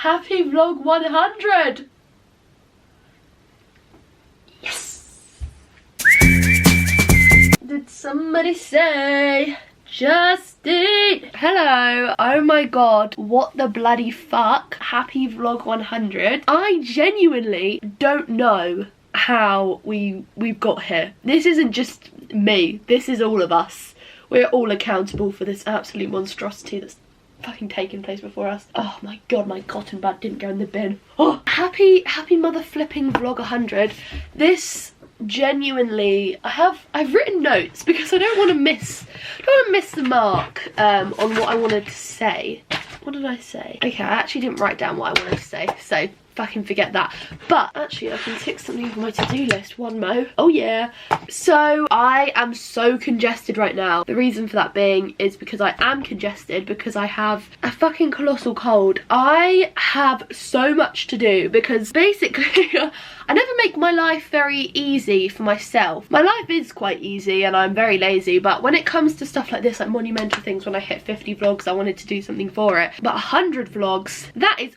Happy vlog 100! Yes! Did somebody say Justin? Hello. Oh my god, what the bloody fuck? Happy vlog 100. I genuinely don't know how we've got here. This isn't just me, this is all of us. We're all accountable for this absolute monstrosity that's fucking taken place before us. Oh my god, my cotton bud didn't go in the bin. Oh, happy mother flipping vlog 100. This genuinely, I've written notes because I don't want to miss the mark on what I wanted to say. What did I say? Okay, I actually didn't write down what I wanted to say, so fucking forget that. But actually I can tick something off my to-do list. One mo. Oh yeah. So I am so congested right now. The reason for that being is because I am congested because I have a fucking colossal cold. I have so much to do because basically I never make my life very easy for myself. My life is quite easy and I'm very lazy, but when it comes to stuff like this, like monumental things, when I hit 50 vlogs I wanted to do something for it, but 100 vlogs, that is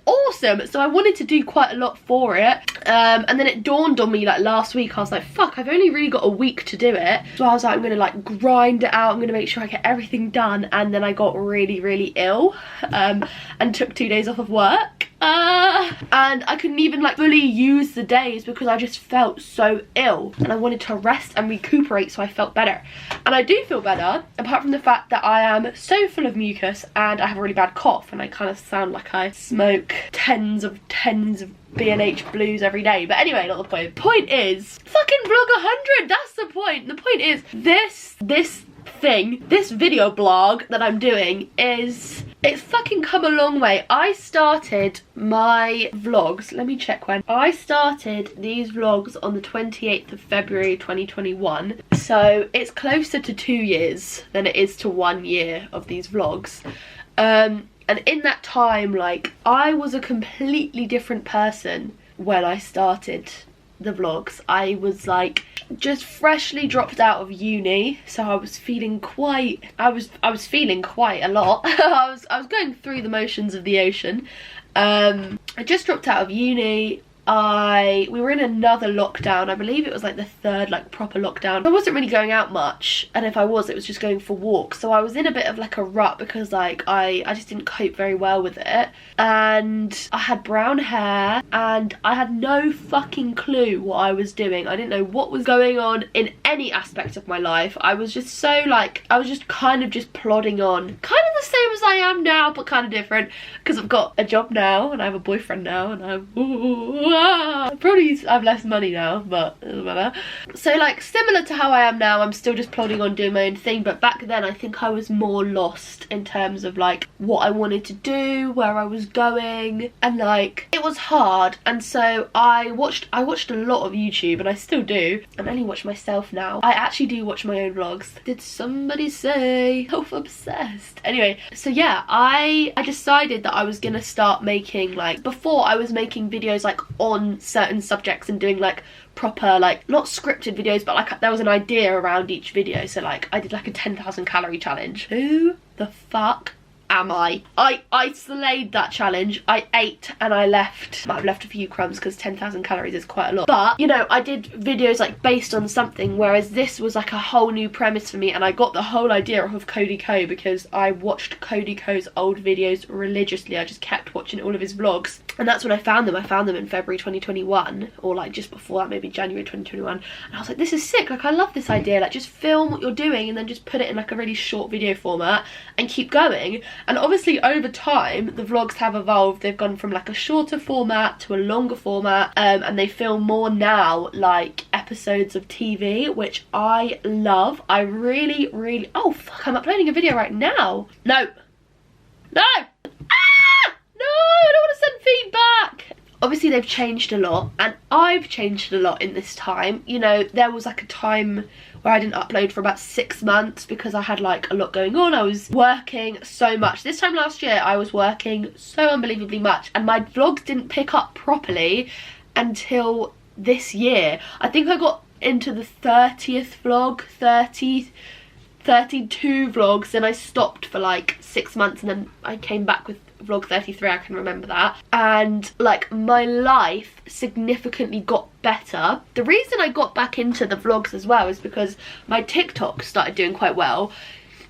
awesome. So I wanted to do quite a lot for it, and then it dawned on me like last week, I was like, fuck, I've only really got a week to do it. So I was like, I'm gonna like grind it out, I'm gonna make sure I get everything done. And then I got really ill and took 2 days off of work, and I couldn't even like fully use the days because I just felt so ill and I wanted to rest and recuperate, so I felt better. And I do feel better, apart from the fact that I am so full of mucus and I have a really bad cough and I kind of sound like I smoke tens of B&H blues every day. But anyway, not the point. Point is, fucking vlog 100, that's the point. The point is, this video blog that I'm doing it's fucking come a long way. I started my vlogs, let me check when. I started these vlogs on the 28th of February 2021. So it's closer to 2 years than it is to 1 year of these vlogs. And in that time, like, I was a completely different person when I started the vlogs. I was like just freshly dropped out of uni, so I was feeling quite I was feeling quite a lot. I was going through the motions of the ocean. I just dropped out of uni. We were in another lockdown. I believe it was like the third like proper lockdown. I wasn't really going out much, and if I was, it was just going for walks. So I was in a bit of like a rut because like I just didn't cope very well with it. And I had brown hair and I had no fucking clue what I was doing. I didn't know what was going on in any aspect of my life. I was just so like, I was just kind of just plodding on. Kind of the same as I am now, but kind of different because I've got a job now and I have a boyfriend now and I'm probably have less money now, but it doesn't matter. So like similar to how I am now, I'm still just plodding on doing my own thing, but back then I think I was more lost in terms of like what I wanted to do, where I was going, and like it was hard. And so I watched a lot of YouTube, and I still do. I only watch myself now. I actually do watch my own vlogs. Did somebody say self-obsessed? Anyway, so yeah, I decided that I was gonna start making, like, before I was making videos like on certain subjects and doing like proper, like, not scripted videos, but like there was an idea around each video. So like I did like a 10,000 calorie challenge. Who the fuck am I? I slayed that challenge. I ate and I left. Might have left a few crumbs because 10,000 calories is quite a lot. But, you know, I did videos like based on something, whereas this was like a whole new premise for me, and I got the whole idea off of Cody Co because I watched Cody Co's old videos religiously. I just kept watching all of his vlogs, and that's when I found them. I found them in February 2021, or like just before that, maybe January 2021. And I was like, this is sick. Like, I love this idea. Like, just film what you're doing and then just put it in like a really short video format and keep going. And obviously over time the vlogs have evolved. They've gone from like a shorter format to a longer format, and they feel more now like episodes of TV, which I love. I really oh fuck, I'm uploading a video right now. No, I don't want to send feedback. Obviously they've changed a lot, and I've changed a lot in this time. You know, there was like a time where I didn't upload for about 6 months because I had like a lot going on. I was working so much. This time last year I was working so unbelievably much, and my vlogs didn't pick up properly until this year. I think I got into the 30th vlog, 32 vlogs, then I stopped for like 6 months and then I came back with vlog 33, I can remember that. And like my life significantly got better. The reason I got back into the vlogs as well is because my TikTok started doing quite well.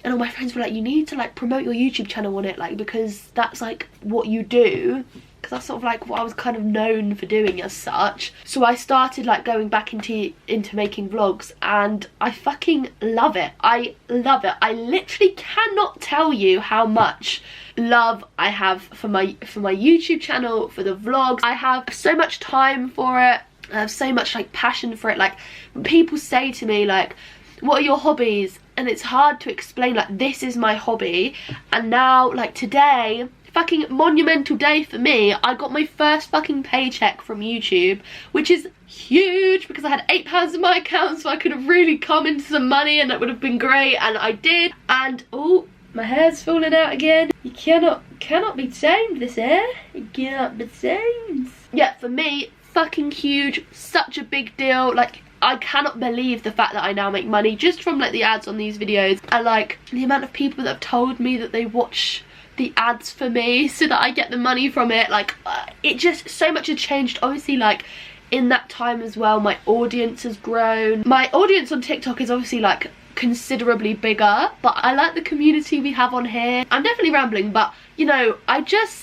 And all my friends were like, you need to like promote your YouTube channel on it, like, because that's like what you do. Because that's sort of like what I was kind of known for doing as such. So I started like going back into making vlogs, and I fucking love it. I love it. I literally cannot tell you how much love I have for my YouTube channel, for the vlogs. I have so much time for it. I have so much like passion for it. Like when people say to me like, what are your hobbies? And it's hard to explain, like, this is my hobby. And now, like, today, fucking monumental day for me, I got my first fucking paycheck from YouTube, which is huge because I had £8 in my account, so I could have really come into some money and it would have been great, and I did. And oh, my hair's falling out again. You cannot be tamed, this hair. It cannot be tamed. Yeah, for me, fucking huge, such a big deal. Like, I cannot believe the fact that I now make money just from like the ads on these videos, and like the amount of people that have told me that they watch the ads for me so that I get the money from it. Like it just, so much has changed. Obviously, like in that time as well, my audience has grown. My audience on TikTok is obviously like considerably bigger, but I like the community we have on here. I'm definitely rambling, but you know, I just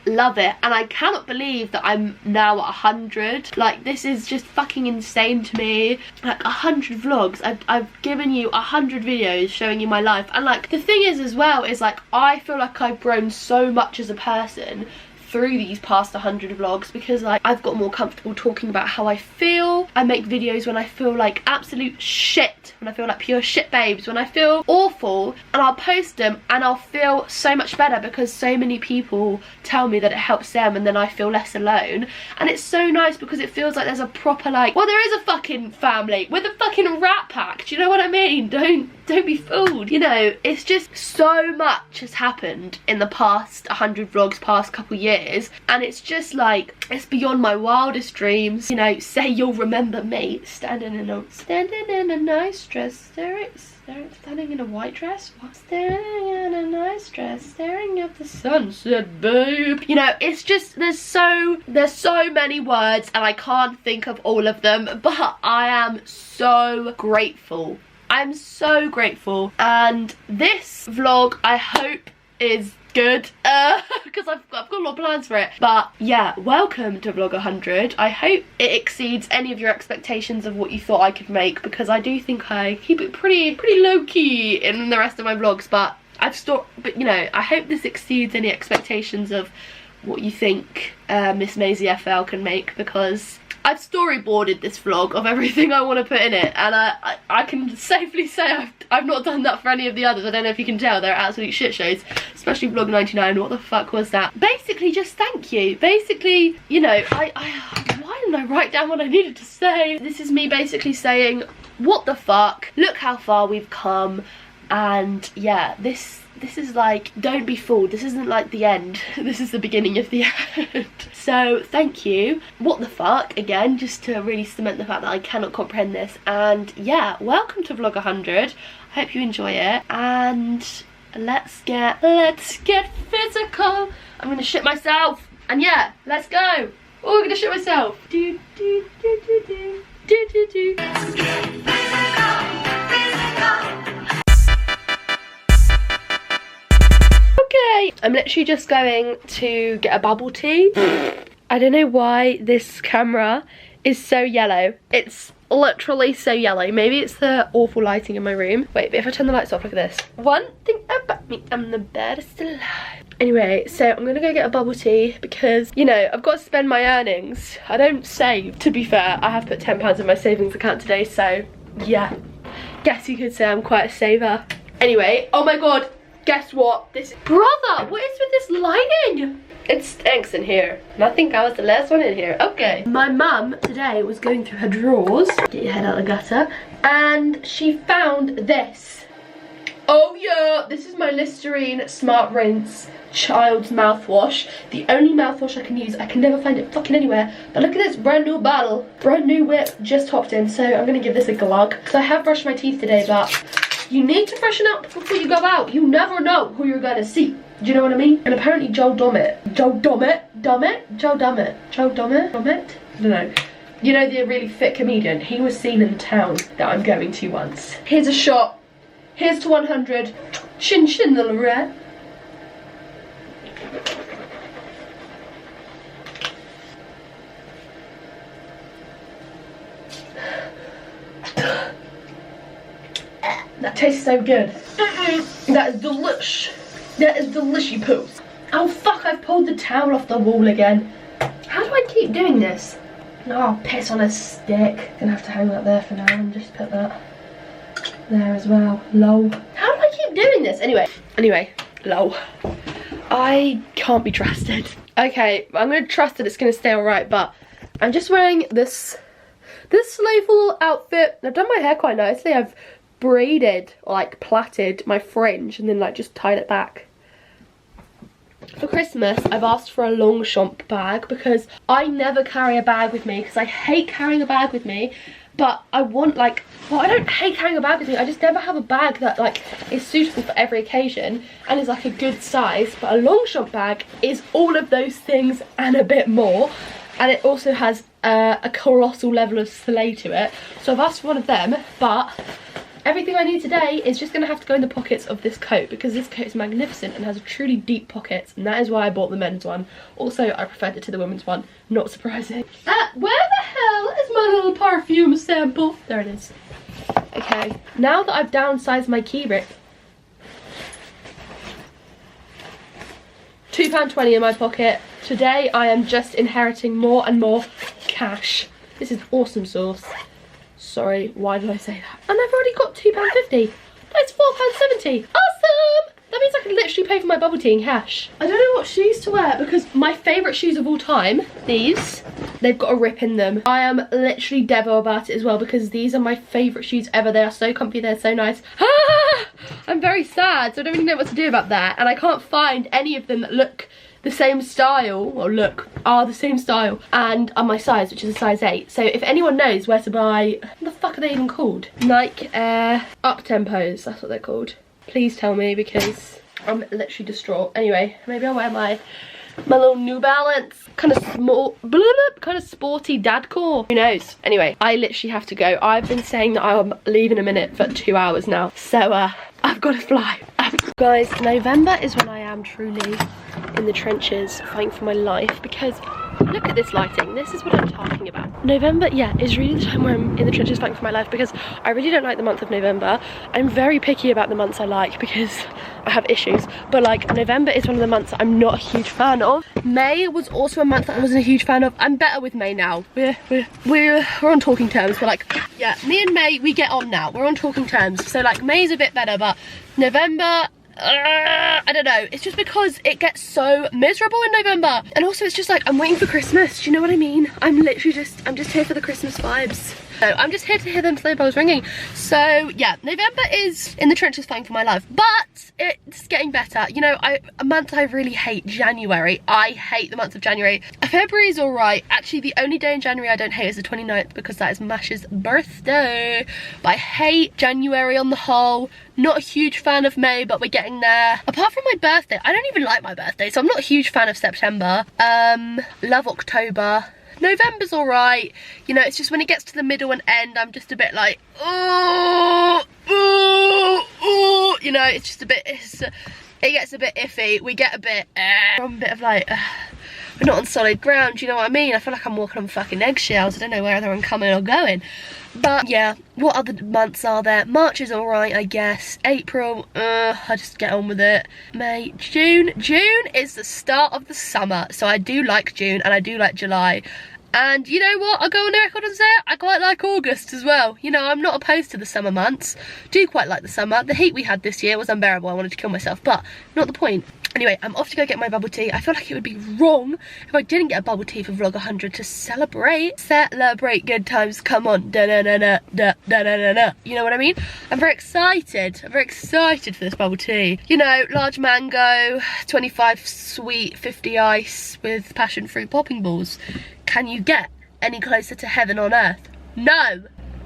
love it, and I cannot believe that I'm now at 100. Like, this is just fucking insane to me. Like 100 vlogs, I've given you 100 videos showing you my life. And like the thing is as well is like I feel like I've grown so much as a person through these past 100 vlogs, because like I've got more comfortable talking about how I feel. I make videos when I feel like absolute shit, when I feel like pure shit babes, when I feel awful, and I'll post them and I'll feel so much better because so many people tell me that it helps them, and then I feel less alone. And it's so nice because it feels like there's a proper like, well, there is a fucking family with a fucking rat pack, do you know what I mean? Don't be fooled, you know. It's just so much has happened in the past 100 vlogs, past couple years, and it's just like, it's beyond my wildest dreams. You know, say you'll remember me standing in a nice dress, standing in a white dress, what? Standing in a nice dress, staring at the sunset, babe. You know, it's just, there's so many words and I can't think of all of them, but I am so grateful. I'm so grateful, and this vlog I hope is good because I've got a lot of plans for it. But yeah, welcome to vlog 100. I hope it exceeds any of your expectations of what you thought I could make, because I do think I keep it pretty low-key in the rest of my vlogs, but you know, I hope this exceeds any expectations of what you think Miss Maisie FL can make, because I've storyboarded this vlog of everything I want to put in it, and I can safely say I've not done that for any of the others. I don't know if you can tell, they're absolute shit shows, especially vlog 99. What the fuck was that? Basically, just thank you. Basically, you know, why didn't I write down what I needed to say? This is me basically saying, what the fuck? Look how far we've come, and yeah, this is like, don't be fooled, this isn't like the end, this is the beginning of the end. So thank you, what the fuck, again, just to really cement the fact that I cannot comprehend this. And yeah, welcome to vlog 100. I hope you enjoy it, and let's get physical. I'm gonna shit myself, and yeah, let's go. Oh, I'm gonna shit myself. Do do do do do do do do. Let's get physical. Okay, I'm literally just going to get a bubble tea. I don't know why this camera is so yellow. It's literally so yellow. Maybe it's the awful lighting in my room. Wait, but if I turn the lights off, look at this. One thing about me, I'm the baddest alive. Anyway, so I'm gonna go get a bubble tea because, you know, I've got to spend my earnings. I don't save, to be fair. I have put £10 in my savings account today, so yeah. Guess you could say I'm quite a saver. Anyway, oh my god. Guess what? Brother, what is with this lighting? It stinks in here. And I think I was the last one in here. Okay. My mum today was going through her drawers. Get your head out of the gutter. And she found this. Oh yeah, this is my Listerine Smart Rinse Child's mouthwash. The only mouthwash I can use. I can never find it fucking anywhere. But look at this brand new bottle. Brand new whip, just hopped in. So I'm gonna give this a glug. Because I have brushed my teeth today, but You need to freshen up before you go out. You never know who you're gonna see. Do you know what I mean? And apparently Joe Dummett, I don't know. You know, the really fit comedian, he was seen in the town that I'm going to once. Here's a shot. Here's to 100. Chin chin, little rat. That tastes so good. That is delish. That is delishy poos. Oh fuck, I've pulled the towel off the wall again. How do I keep doing this? Oh, piss on a stick. Gonna have to hang that there for now and just put that there as well. Lol. How do I keep doing this? Anyway, lol. I can't be trusted. Okay, I'm gonna trust that it's gonna stay alright, but I'm just wearing this slayful outfit. I've done my hair quite nicely. I've braided or like plaited my fringe and then like just tied it back. For Christmas, I've asked for a Longchamp bag because I never carry a bag with me because I hate carrying a bag with me, but I want like, well, I don't hate carrying a bag with me, I just never have a bag that like is suitable for every occasion and is like a good size. But a Longchamp bag is all of those things and a bit more, and it also has a colossal level of slay to it. So I've asked for one of them, but everything I need today is just going to have to go in the pockets of this coat because this coat is magnificent and has truly deep pockets, and that is why I bought the men's one. Also, I preferred it to the women's one. Not surprising. Where the hell is my little perfume sample? There it is. Okay, now that I've downsized my key ring, £2.20 in my pocket. Today I am just inheriting more and more cash. This is awesome sauce. Sorry, why did I say that? And I've already got £2.50. That's £4.70. Awesome! That means I can literally pay for my bubble tea in cash. I don't know what shoes to wear because my favourite shoes of all time, these, they've got a rip in them. I am literally Devo about it as well because these are my favourite shoes ever. They are so comfy, they're so nice. Ah! I'm very sad, so I don't really know what to do about that. And I can't find any of them that look the same style, or are the same style, and are my size, which is a size 8. So if anyone knows where to buy, what the fuck are they even called? Nike Air Up-Tempos, that's what they're called. Please tell me because I'm literally distraught. Anyway, maybe I'll wear my little New Balance, kind of small, kind of sporty dadcore. Who knows? Anyway, I literally have to go. I've been saying that I'm leaving in a minute for 2 hours now, so I've got to fly. Guys, November is when I am truly in the trenches fighting for my life because look at this lighting. This is what I'm talking about. November, yeah, is really the time where I'm in the trenches fighting for my life because I really don't like the month of November. I'm very picky about the months I like because I have issues, but like November is one of the months that I'm not a huge fan of. May was also a month that I wasn't a huge fan of. I'm better with May now. We're on talking terms. We're like, yeah, me and May, we get on now. We're on talking terms. So like May's a bit better, but November, I don't know, it's just because it gets so miserable in November, and also it's just like I'm waiting for Christmas. Do you know what I mean? I'm just here for the Christmas vibes. So I'm just here to hear them sleigh bells ringing. So yeah, November is in the trenches fighting for my life, but it's getting better. You know, a month I really hate, January. I hate the month of January. February is alright. Actually, the only day in January I don't hate is the 29th because that is Mash's birthday. But I hate January on the whole. Not a huge fan of May, but we're getting there. Apart from my birthday, I don't even like my birthday, so I'm not a huge fan of September. Love October. November's alright. You know, it's just when it gets to the middle and end, I'm just a bit like, oh, you know, it's just a bit, it gets a bit iffy. We get a bit, I'm a bit of like, we're not on solid ground, you know what I mean? I feel like I'm walking on fucking eggshells. I don't know whether I'm coming or going. But yeah, what other months are there? March is alright, I guess. April, I just get on with it. May, June. June is the start of the summer, so I do like June and I do like July. And you know what? I'll go on the record and say it, I quite like August as well. You know, I'm not opposed to the summer months. Do quite like the summer. The heat we had this year was unbearable. I wanted to kill myself, but not the point. Anyway, I'm off to go get my bubble tea. I feel like it would be wrong if I didn't get a bubble tea for vlog 100 to celebrate. Celebrate good times, come on. Da da da da da da da da. You know what I mean? I'm very excited. I'm very excited for this bubble tea. You know, large mango, 25 sweet, 50 ice with passion fruit popping balls. Can you get any closer to heaven on earth? No.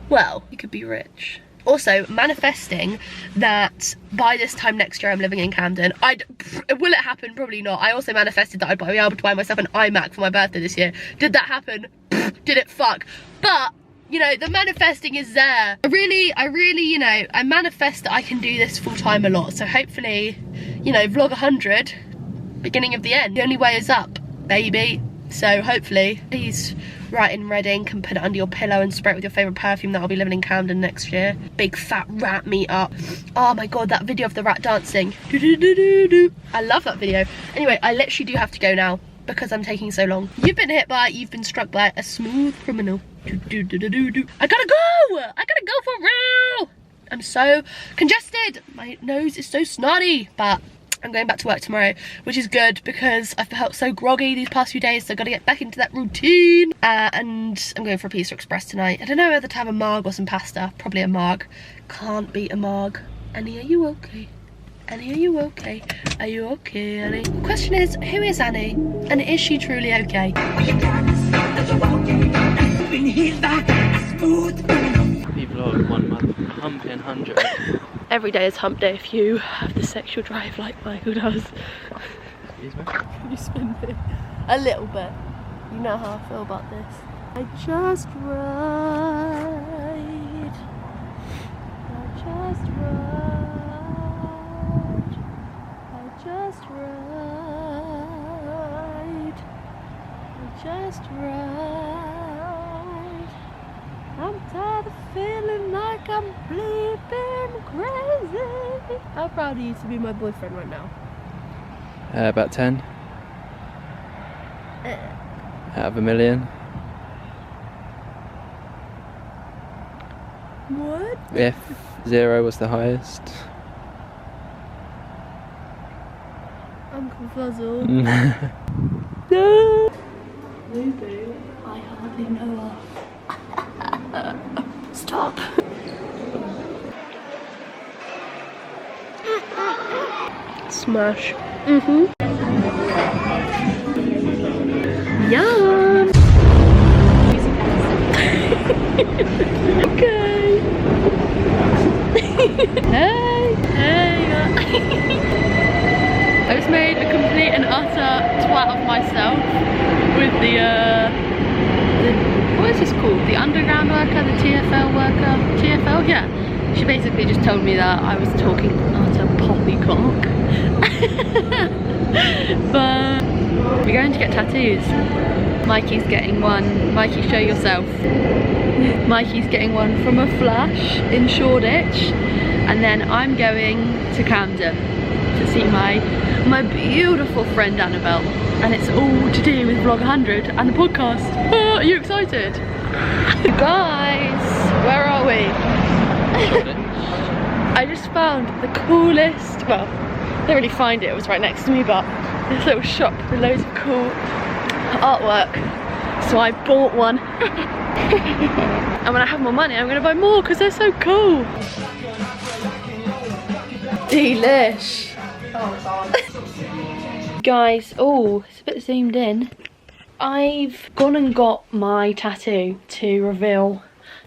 Well, you could be rich. Also, manifesting that by this time next year I'm living in Camden. Will it happen? Probably not. I also manifested that I'd be able to buy myself an iMac for my birthday this year. Did that happen? Did it fuck? But, you know, the manifesting is there. I really, you know, I manifest that I can do this full time a lot. So hopefully, you know, vlog 100, beginning of the end. The only way is up, baby. So hopefully, please write in Reading, can put it under your pillow and spray it with your favourite perfume that I'll be living in Camden next year. Big fat rat meet up. Oh my god, that video of the rat dancing. I love that video. Anyway, I literally do have to go now because I'm taking so long. You've been struck by a smooth criminal. I gotta go for real. I'm so congested. My nose is so snotty, but I'm going back to work tomorrow, which is good because I've felt so groggy these past few days, so I've got to get back into that routine. And I'm going for a Pizza Express tonight. I don't know whether to have a marg or some pasta. Probably a marg. Can't beat a marg. Annie, are you okay? Annie, are you okay? Are you okay, Annie? The question is, who is Annie? And is she truly okay? Happy vlog 1 month, humping 100. Every day is hump day if you have the sexual drive like Michael does. Excuse me? You spin it a little bit. You know how I feel about this. I just ride. I just ride. I just ride. I just ride. I'm tired of feeling like I'm bleeping crazy. How proud are you to be my boyfriend right now? About 10. Out of 1,000,000. What? If 0 was the highest. I'm confuzzled. No! Boo-boo, I hardly know her. Stop. Smash. Yum. Okay. Hey. I just made a complete and utter twat of myself with the what is this called? The underground worker, the TFL worker? TFL? Yeah. She basically just told me that I was talking utter poppycock. But we're going to get tattoos. Mikey's getting one. Mikey, show yourself. Mikey's getting one from a flash in Shoreditch. And then I'm going to Camden to see my beautiful friend Annabelle. And it's all to do with vlog 100 and the podcast. Oh, are you excited? Guys, where are we? I just found the coolest, well, I didn't really find it, it was right next to me, but this little shop with loads of cool artwork. So I bought one. And when I have more money, I'm gonna buy more because they're so cool. Delish. Oh god. Guys, oh, it's a bit zoomed in. I've gone and got my tattoo to reveal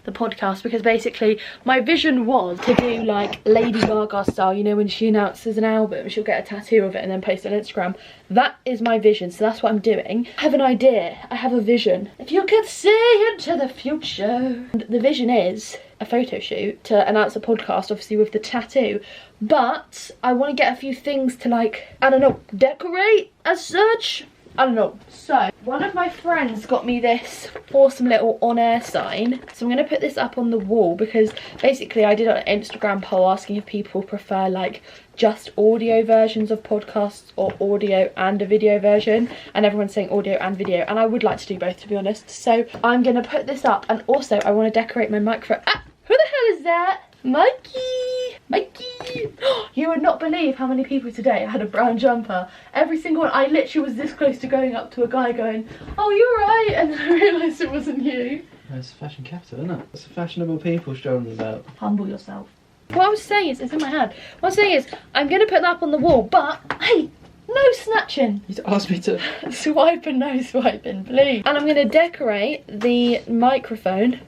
the podcast because basically my vision was to do like Lady Gaga style, you know, when she announces an album she'll get a tattoo of it and then post it on Instagram. That is my vision, so that's what I'm doing. I have an idea, I have a vision. If you could see into the future. And the vision is a photo shoot to announce a podcast, obviously with the tattoo, but I want to get a few things to, like, I don't know, decorate as such. I don't know. So one of my friends got me this awesome little on-air sign, so I'm going to put this up on the wall because basically I did an Instagram poll asking if people prefer like just audio versions of podcasts or audio and a video version, and everyone's saying audio and video, and I would like to do both, to be honest. So I'm going to put this up, and also I want to decorate my microphone. Ah, who the hell is that? Mikey! Mikey! You would not believe how many people today had a brown jumper. Every single one. I literally was this close to going up to a guy going, oh, you're right, and then I realised it wasn't you. It's fashion capital, isn't it? It's fashionable people strolling about. Humble yourself. What I was saying is, it's in my hand. What I'm saying is, I'm going to put that up on the wall, but, hey, no snatching. You asked me to. Swiping, no swiping, please. And I'm going to decorate the microphone.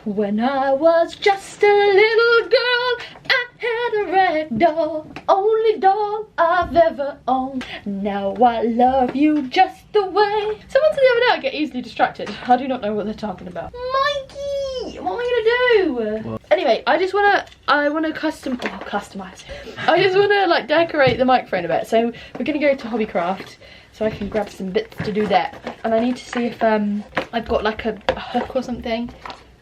When I was just a little girl, I had a rag doll, only doll I've ever owned. Now I love you just the way. Someone said the other day I get easily distracted. I do not know what they're talking about. Mikey, what am I gonna do? What? Anyway, I wanna customize. I just wanna like decorate the microphone a bit. So we're gonna go to Hobbycraft so I can grab some bits to do that. And I need to see if I've got like a hook or something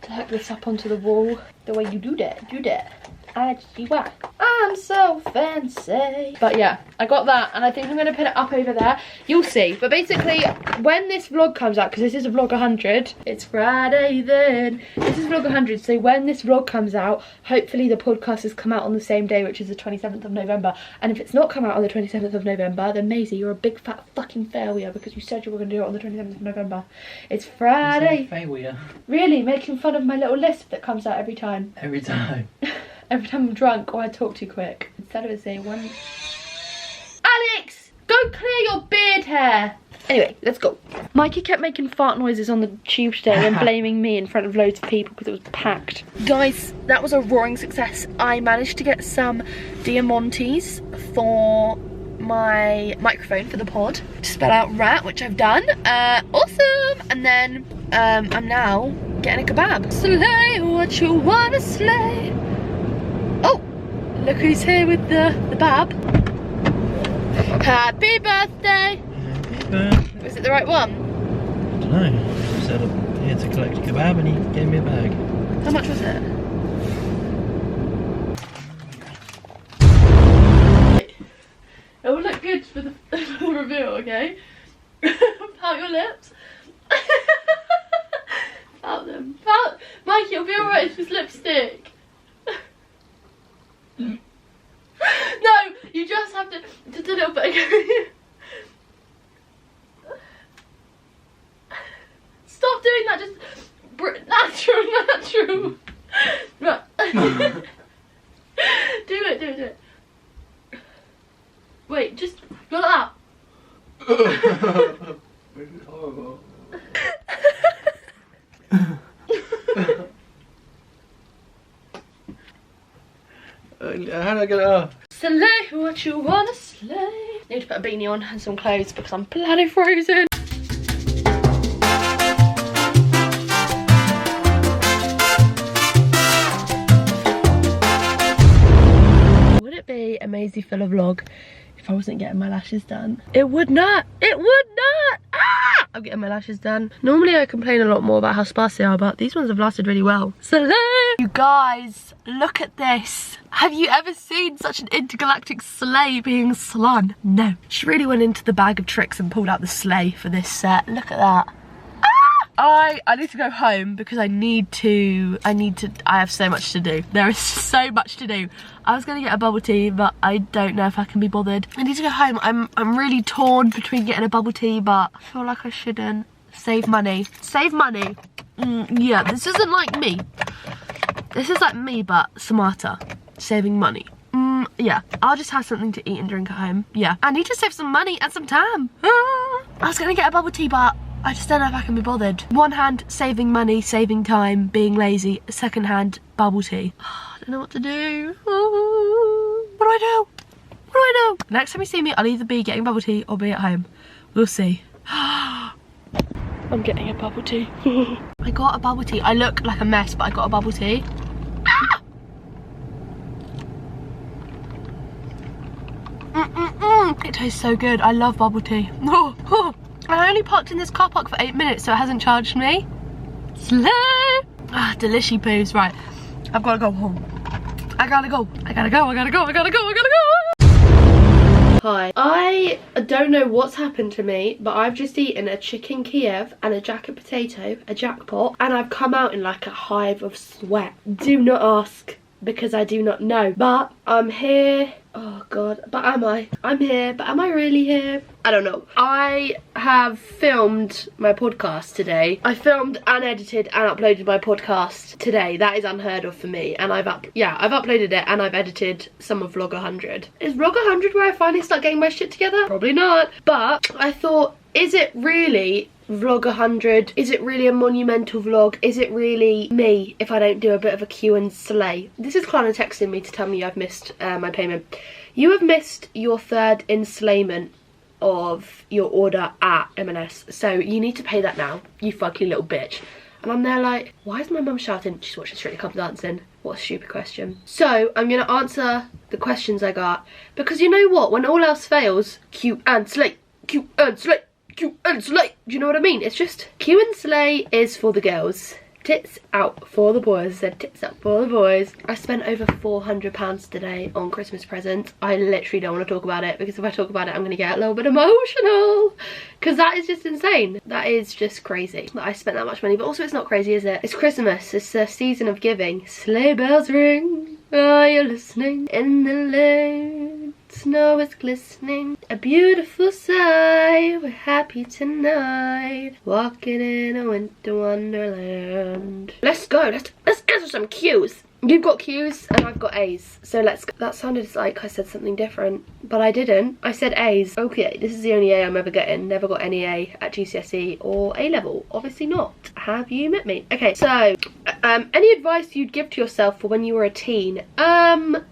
to hook this up onto the wall. The way you do that. I see why. I'm so fancy. But yeah, I got that and I think I'm gonna put it up over there. You'll see. But basically, when this vlog comes out, because this is a vlog 100, it's Friday then. This is vlog 100, so when this vlog comes out, hopefully the podcast has come out on the same day, which is the 27th of November. And if it's not come out on the 27th of November, then Maisie, you're a big fat fucking failure because you said you were gonna do it on the 27th of November. It's Friday. Failure. Really, making fun of my little lisp that comes out every time. Every time. Every time I'm drunk or I talk too quick. Instead of it saying one... Alex! Go clear your beard hair! Anyway, let's go. Mikey kept making fart noises on the tube today and blaming me in front of loads of people because it was packed. Guys, that was a roaring success. I managed to get some Diamantes for my microphone for the pod to spell out rat, which I've done. Awesome! And then I'm now getting a kebab. Slay what you wanna slay. Oh, look who's here with the bab. Happy birthday! Happy birthday. Was it the right one? I don't know. He said I'm here to collect a kebab and he gave me a bag. How much was it? It will look good for the reveal, okay? Pout your lips. Pout them. Pout. Mikey, it'll be alright, it's just lipstick. No, you just have to do a little bit again. Stop doing that, just natural. Right. Do it. Wait, just go like that. This is horrible. How do I get it off? Slay what you wanna slay. Need to put a beanie on and some clothes because I'm bloody frozen. Would it be a Maisie full of vlog if I wasn't getting my lashes done? It would not. It would not. Ah! I'm getting my lashes done. Normally I complain a lot more about how sparse they are, but these ones have lasted really well. Slay! You guys, look at this. Have you ever seen such an intergalactic sleigh being slung? No. She really went into the bag of tricks and pulled out the sleigh for this set. Look at that. I need to go home because I have so much to do. There is so much to do. I was gonna get a bubble tea, but I don't know if I can be bothered. I need to go home. I'm really torn between getting a bubble tea, but I feel like I shouldn't. Save money. Save money. Yeah, this isn't like me. This is like me, but smarter. Saving money. Yeah, I'll just have something to eat and drink at home. Yeah, I need to save some money and some time. I was gonna get a bubble tea, but I just don't know if I can be bothered. One hand, saving money, saving time, being lazy. Second hand, bubble tea. I don't know what to do. What do I do? What do I do? Next time you see me, I'll either be getting bubble tea or be at home. We'll see. I'm getting a bubble tea. I got a bubble tea. I look like a mess, but I got a bubble tea. It tastes so good. I love bubble tea. I only parked in this car park for 8 minutes, so it hasn't charged me. Slay! Ah, delishy poos. Right, I've got to go home. I gotta go. Hi. I don't know what's happened to me, but I've just eaten a chicken Kiev and a jacket potato, a jackpot, and I've come out in like a hive of sweat. Do not ask, because I do not know. But I'm here. Oh god, but am I? I'm here, but am I really here? I don't know. I have filmed my podcast today. I filmed and edited and uploaded my podcast today. That is unheard of for me. And I've uploaded it and I've edited some of vlog 100. Is vlog 100 where I finally start getting my shit together? Probably not. But I thought, is it really vlog 100? Is it really a monumental vlog? Is it really me if I don't do a bit of a queue and slay? This is Klarna texting me to tell me I've missed my payment. You have missed your 3rd enslayment of your order at M&S, so you need to pay that now, you fucking little bitch. And I'm there like, why is my mum shouting? She's watching Strictly Come Dancing. What a stupid question. So I'm gonna answer the questions I got, because you know what, when all else fails, queue and slay, queue and slay, queue and slay. Do you know what I mean? It's just, queue and slay is for the girls. Tits out for the boys. I said tits out for the boys. I spent over £400 today on Christmas presents. I literally don't want to talk about it, because if I talk about it I'm going to get a little bit emotional, because that is just insane. That is just crazy that I spent that much money. But also it's not crazy, is it? It's Christmas. It's the season of giving. Sleigh bells ring. Are you listening? In the lane, snow is glistening. A beautiful sight. We're happy tonight. Walking in a winter wonderland. Let's go. Let's answer some cues. You've got Q's and I've got A's. So let's go. That sounded like I said something different, but I didn't. I said A's. Okay, this is the only A I'm ever getting. Never got any A at GCSE or A level. Obviously not. Have you met me? Okay, so any advice you'd give to yourself for when you were a teen?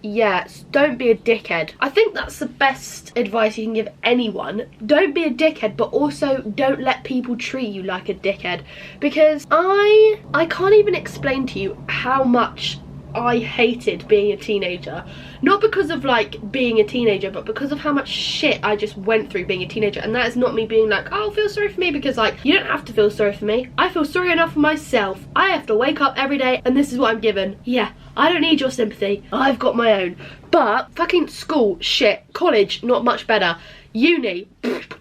Yes, don't be a dickhead. I think that's the best advice you can give anyone. Don't be a dickhead, but also don't let people treat you like a dickhead, because I can't even explain to you how much I hated being a teenager. Not because of like being a teenager, but because of how much shit I just went through being a teenager. And that is not me being like, oh, feel sorry for me, because like, you don't have to feel sorry for me. I feel sorry enough for myself. I have to wake up every day and this is what I'm given. Yeah, I don't need your sympathy. I've got my own. But fucking school, shit. College, not much better. Uni,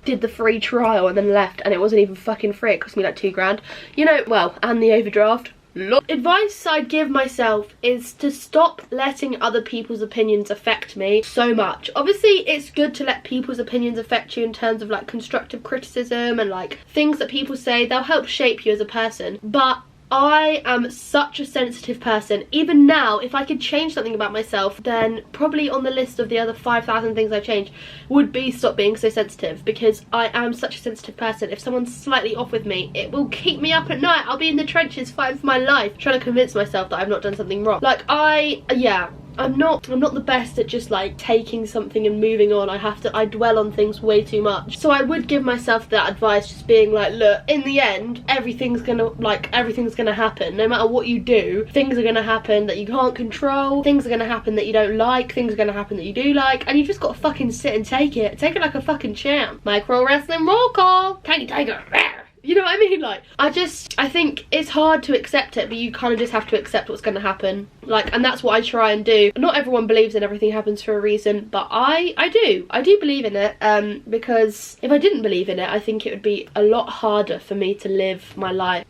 did the free trial and then left, and it wasn't even fucking free. It cost me like £2 grand. You know, well, and the overdraft. Advice I'd give myself is to stop letting other people's opinions affect me so much. Obviously it's good to let people's opinions affect you in terms of like constructive criticism and like things that people say. They'll help shape you as a person, but I am such a sensitive person. Even now, if I could change something about myself, then probably on the list of the other 5,000 things I've changed would be stop being so sensitive, because I am such a sensitive person. If someone's slightly off with me, it will keep me up at night. I'll be in the trenches fighting for my life, trying to convince myself that I've not done something wrong. Like I'm not the best at just like taking something and moving on. I dwell on things way too much. So I would give myself that advice, just being like, look, in the end, everything's gonna happen. No matter what you do, things are gonna happen that you can't control, things are gonna happen that you don't like, things are gonna happen that you do like, and you just gotta fucking sit and take it. Take it like a fucking champ. Micro wrestling roll call. Can you take it? You know what I mean? Like, I think it's hard to accept it, but you kind of just have to accept what's going to happen. Like, and that's what I try and do. Not everyone believes in everything happens for a reason, but I do believe in it, because if I didn't believe in it, I think it would be a lot harder for me to live my life,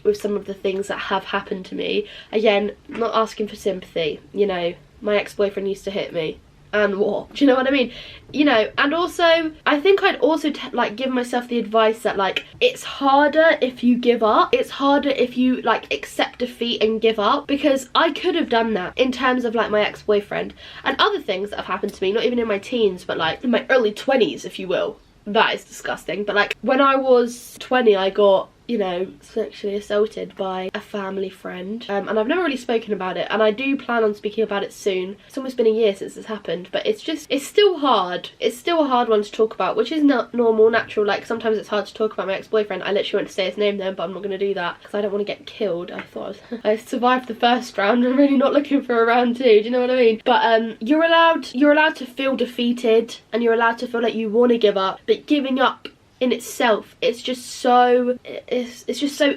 with some of the things that have happened to me. Again, not asking for sympathy, you know, my ex-boyfriend used to hit me. And what? Do you know what I mean? You know, and also, I think I'd also like give myself the advice that like, it's harder if you give up. It's harder if you like accept defeat and give up, because I could have done that in terms of like my ex-boyfriend and other things that have happened to me, not even in my teens, but like in my early 20s, if you will. That is disgusting. But like, when I was 20, I got, you know, sexually assaulted by a family friend, and I've never really spoken about it, and I do plan on speaking about it soon. It's almost been a year since this happened, but it's still hard. It's still a hard one to talk about, which is not normal, natural. Like, sometimes it's hard to talk about my ex-boyfriend. I literally went to say his name then, but I'm not going to do that because I don't want to get killed. I thought I survived the first round. I'm really not looking for a round 2. Do you know what I mean? But you're allowed to feel defeated, and you're allowed to feel like you want to give up, but giving up in itself, it's just so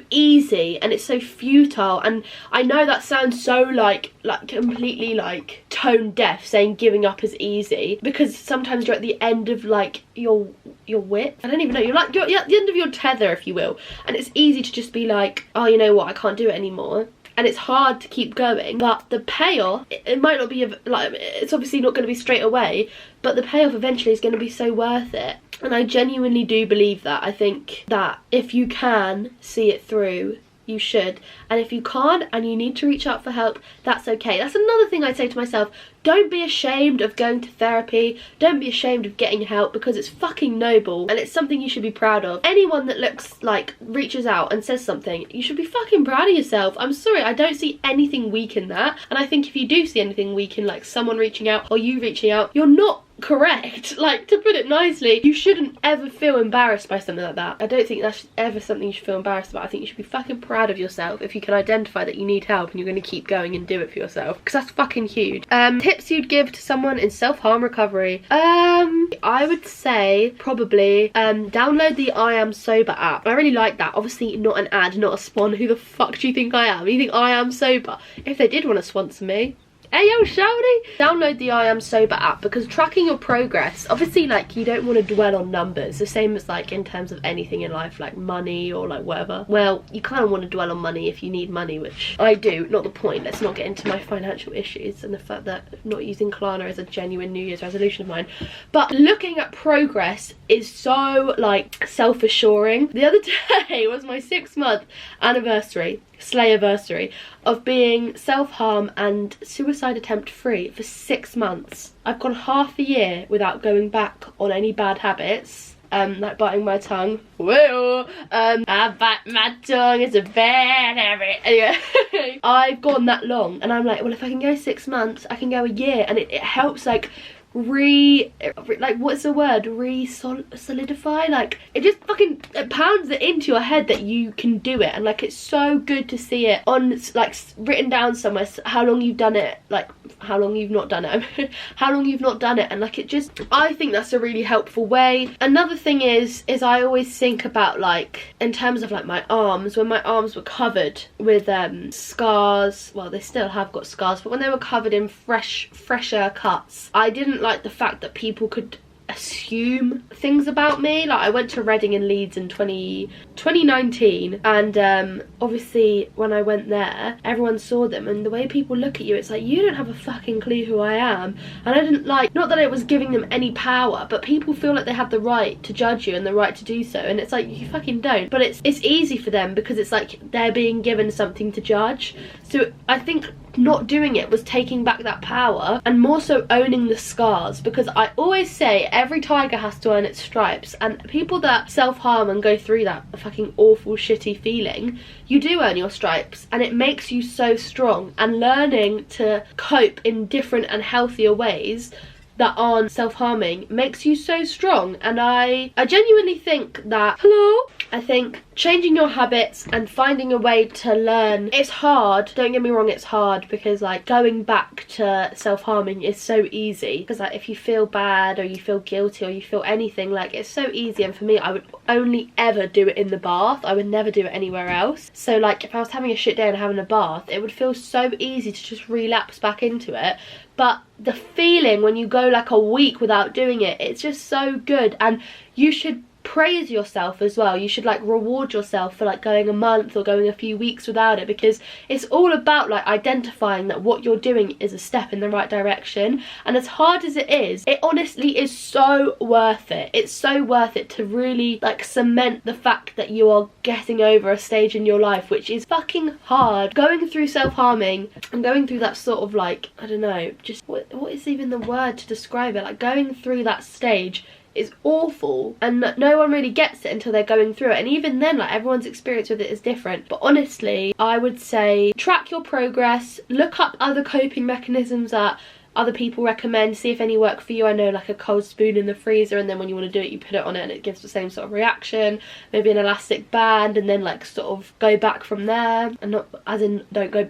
easy, and it's so futile. And I know that sounds so like completely like tone deaf, saying giving up is easy, because sometimes you're at the end of like your wit. I don't even know, you're at the end of your tether, if you will, and it's easy to just be like, oh, you know what, I can't do it anymore. And it's hard to keep going, but the payoff, it might not be like, it's obviously not going to be straight away, but the payoff eventually is going to be so worth it. And I genuinely do believe that. I think that if you can see it through, you should. And if you can't and you need to reach out for help, that's okay. That's another thing I say to myself. Don't be ashamed of going to therapy. Don't be ashamed of getting help, because it's fucking noble and it's something you should be proud of. Anyone that looks like reaches out and says something, you should be fucking proud of yourself. I'm sorry, I don't see anything weak in that. And I think if you do see anything weak in like someone reaching out or you reaching out, you're not correct. Like, to put it nicely, you shouldn't ever feel embarrassed by something like that. I don't think that's ever something you should feel embarrassed about. I think you should be fucking proud of yourself if you can identify that you need help and you're going to keep going and do it for yourself, because that's fucking huge. Tips you'd give to someone in self-harm recovery. I would say probably download the I Am Sober app. I really like that. Obviously not an ad, not a spawn. Who the fuck do you think I am? You think I am sober? If they did want to sponsor me, hey yo, shawty, download the I Am Sober app, because tracking your progress, obviously, like, you don't want to dwell on numbers, the same as like in terms of anything in life, like money or like whatever. Well, you kind of want to dwell on money if you need money, which I do, not the point. Let's not get into my financial issues and the fact that not using Klarna is a genuine New Year's resolution of mine. But looking at progress is so like self-assuring. The other day was my 6-month anniversary, slayiversary, of being self-harm and suicide attempt free for 6 months. I've gone half a year without going back on any bad habits, like biting my tongue. Whoa, I bite my tongue, it's a bad habit. Anyway, I've gone that long and I'm like, well, if I can go 6 months, I can go a year, and it helps like what's the word, solidify, like it just fucking pounds it into your head that you can do it. And like, it's so good to see it on like written down somewhere, how long you've done it, like how long you've not done it, how long you've not done it. And like, it just, I think that's a really helpful way. Another thing is I always think about, like, in terms of like my arms, when my arms were covered with scars, well, they still have got scars, but when they were covered in fresher cuts, I didn't like the fact that people could assume things about me. Like, I went to Reading and Leeds in 2019, and obviously when I went there, everyone saw them, and the way people look at you, it's like, you don't have a fucking clue who I am. And I didn't like, not that it was giving them any power, but people feel like they have the right to judge you and the right to do so, and it's like, you fucking don't. But it's easy for them because it's like they're being given something to judge. So I think not doing it was taking back that power, and more so owning the scars, because I always say every tiger has to earn its stripes, and people that self-harm and go through that fucking awful shitty feeling, you do earn your stripes, and it makes you so strong. And learning to cope in different and healthier ways that aren't self-harming makes you so strong. And I genuinely think that, I think changing your habits and finding a way to learn, it's hard, don't get me wrong, it's hard, because like going back to self-harming is so easy, because like if you feel bad or you feel guilty or you feel anything, like it's so easy. And for me, I would only ever do it in the bath, I would never do it anywhere else. So like, if I was having a shit day and having a bath, it would feel so easy to just relapse back into it. But the feeling when you go like a week without doing it, it's just so good. And you should praise yourself as well. You should like reward yourself for like going a month or going a few weeks without it, because it's all about like identifying that what you're doing is a step in the right direction. And as hard as it is, it honestly is so worth it. It's so worth it to really like cement the fact that you are getting over a stage in your life which is fucking hard. Going through self-harming and going through that sort of like, I don't know, just what is even the word to describe it, like going through that stage is awful, and no one really gets it until they're going through it. And even then, like, everyone's experience with it is different. But honestly, I would say track your progress, look up other coping mechanisms that other people recommend, see if any work for you. I know like a cold spoon in the freezer, and then when you want to do it, you put it on it and it gives the same sort of reaction. Maybe an elastic band, and then like sort of go back from there, and not as in don't go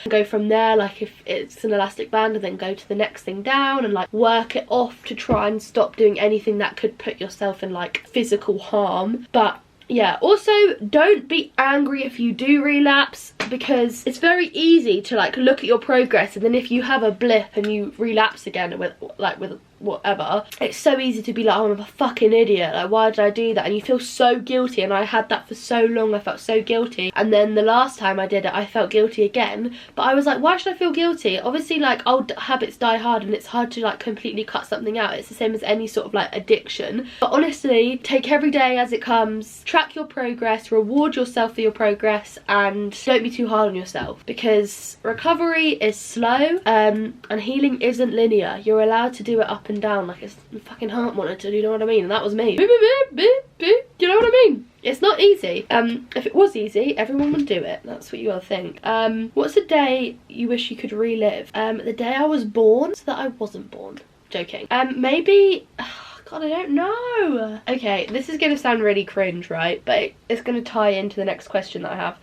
go from there, like if it's an elastic band, and then go to the next thing down and like work it off to try and stop doing anything that could put yourself in like physical harm. But yeah, also don't be angry if you do relapse, because it's very easy to like look at your progress, and then if you have a blip and you relapse again with whatever, it's so easy to be like, oh, I'm a fucking idiot, like why did I do that? And you feel so guilty, and I had that for so long. I felt so guilty, and then the last time I did it I felt guilty again, but I was like, why should I feel guilty? Obviously, like, old habits die hard, and it's hard to like completely cut something out. It's the same as any sort of like addiction. But honestly, take every day as it comes, track your progress, reward yourself for your progress, and don't be too hard on yourself, because recovery is slow, and healing isn't linear. You're allowed to do it up and down like it's a fucking heart monitor, you know what I mean? And that was me. Boop, boop, boop, boop, boop. You know what I mean? It's not easy. If it was easy, everyone would do it. That's what you gotta think. What's a day you wish you could relive? The day I was born, so that I wasn't born. Joking. Maybe, God, I don't know. Okay, this is gonna sound really cringe, right? But it's gonna tie into the next question that I have.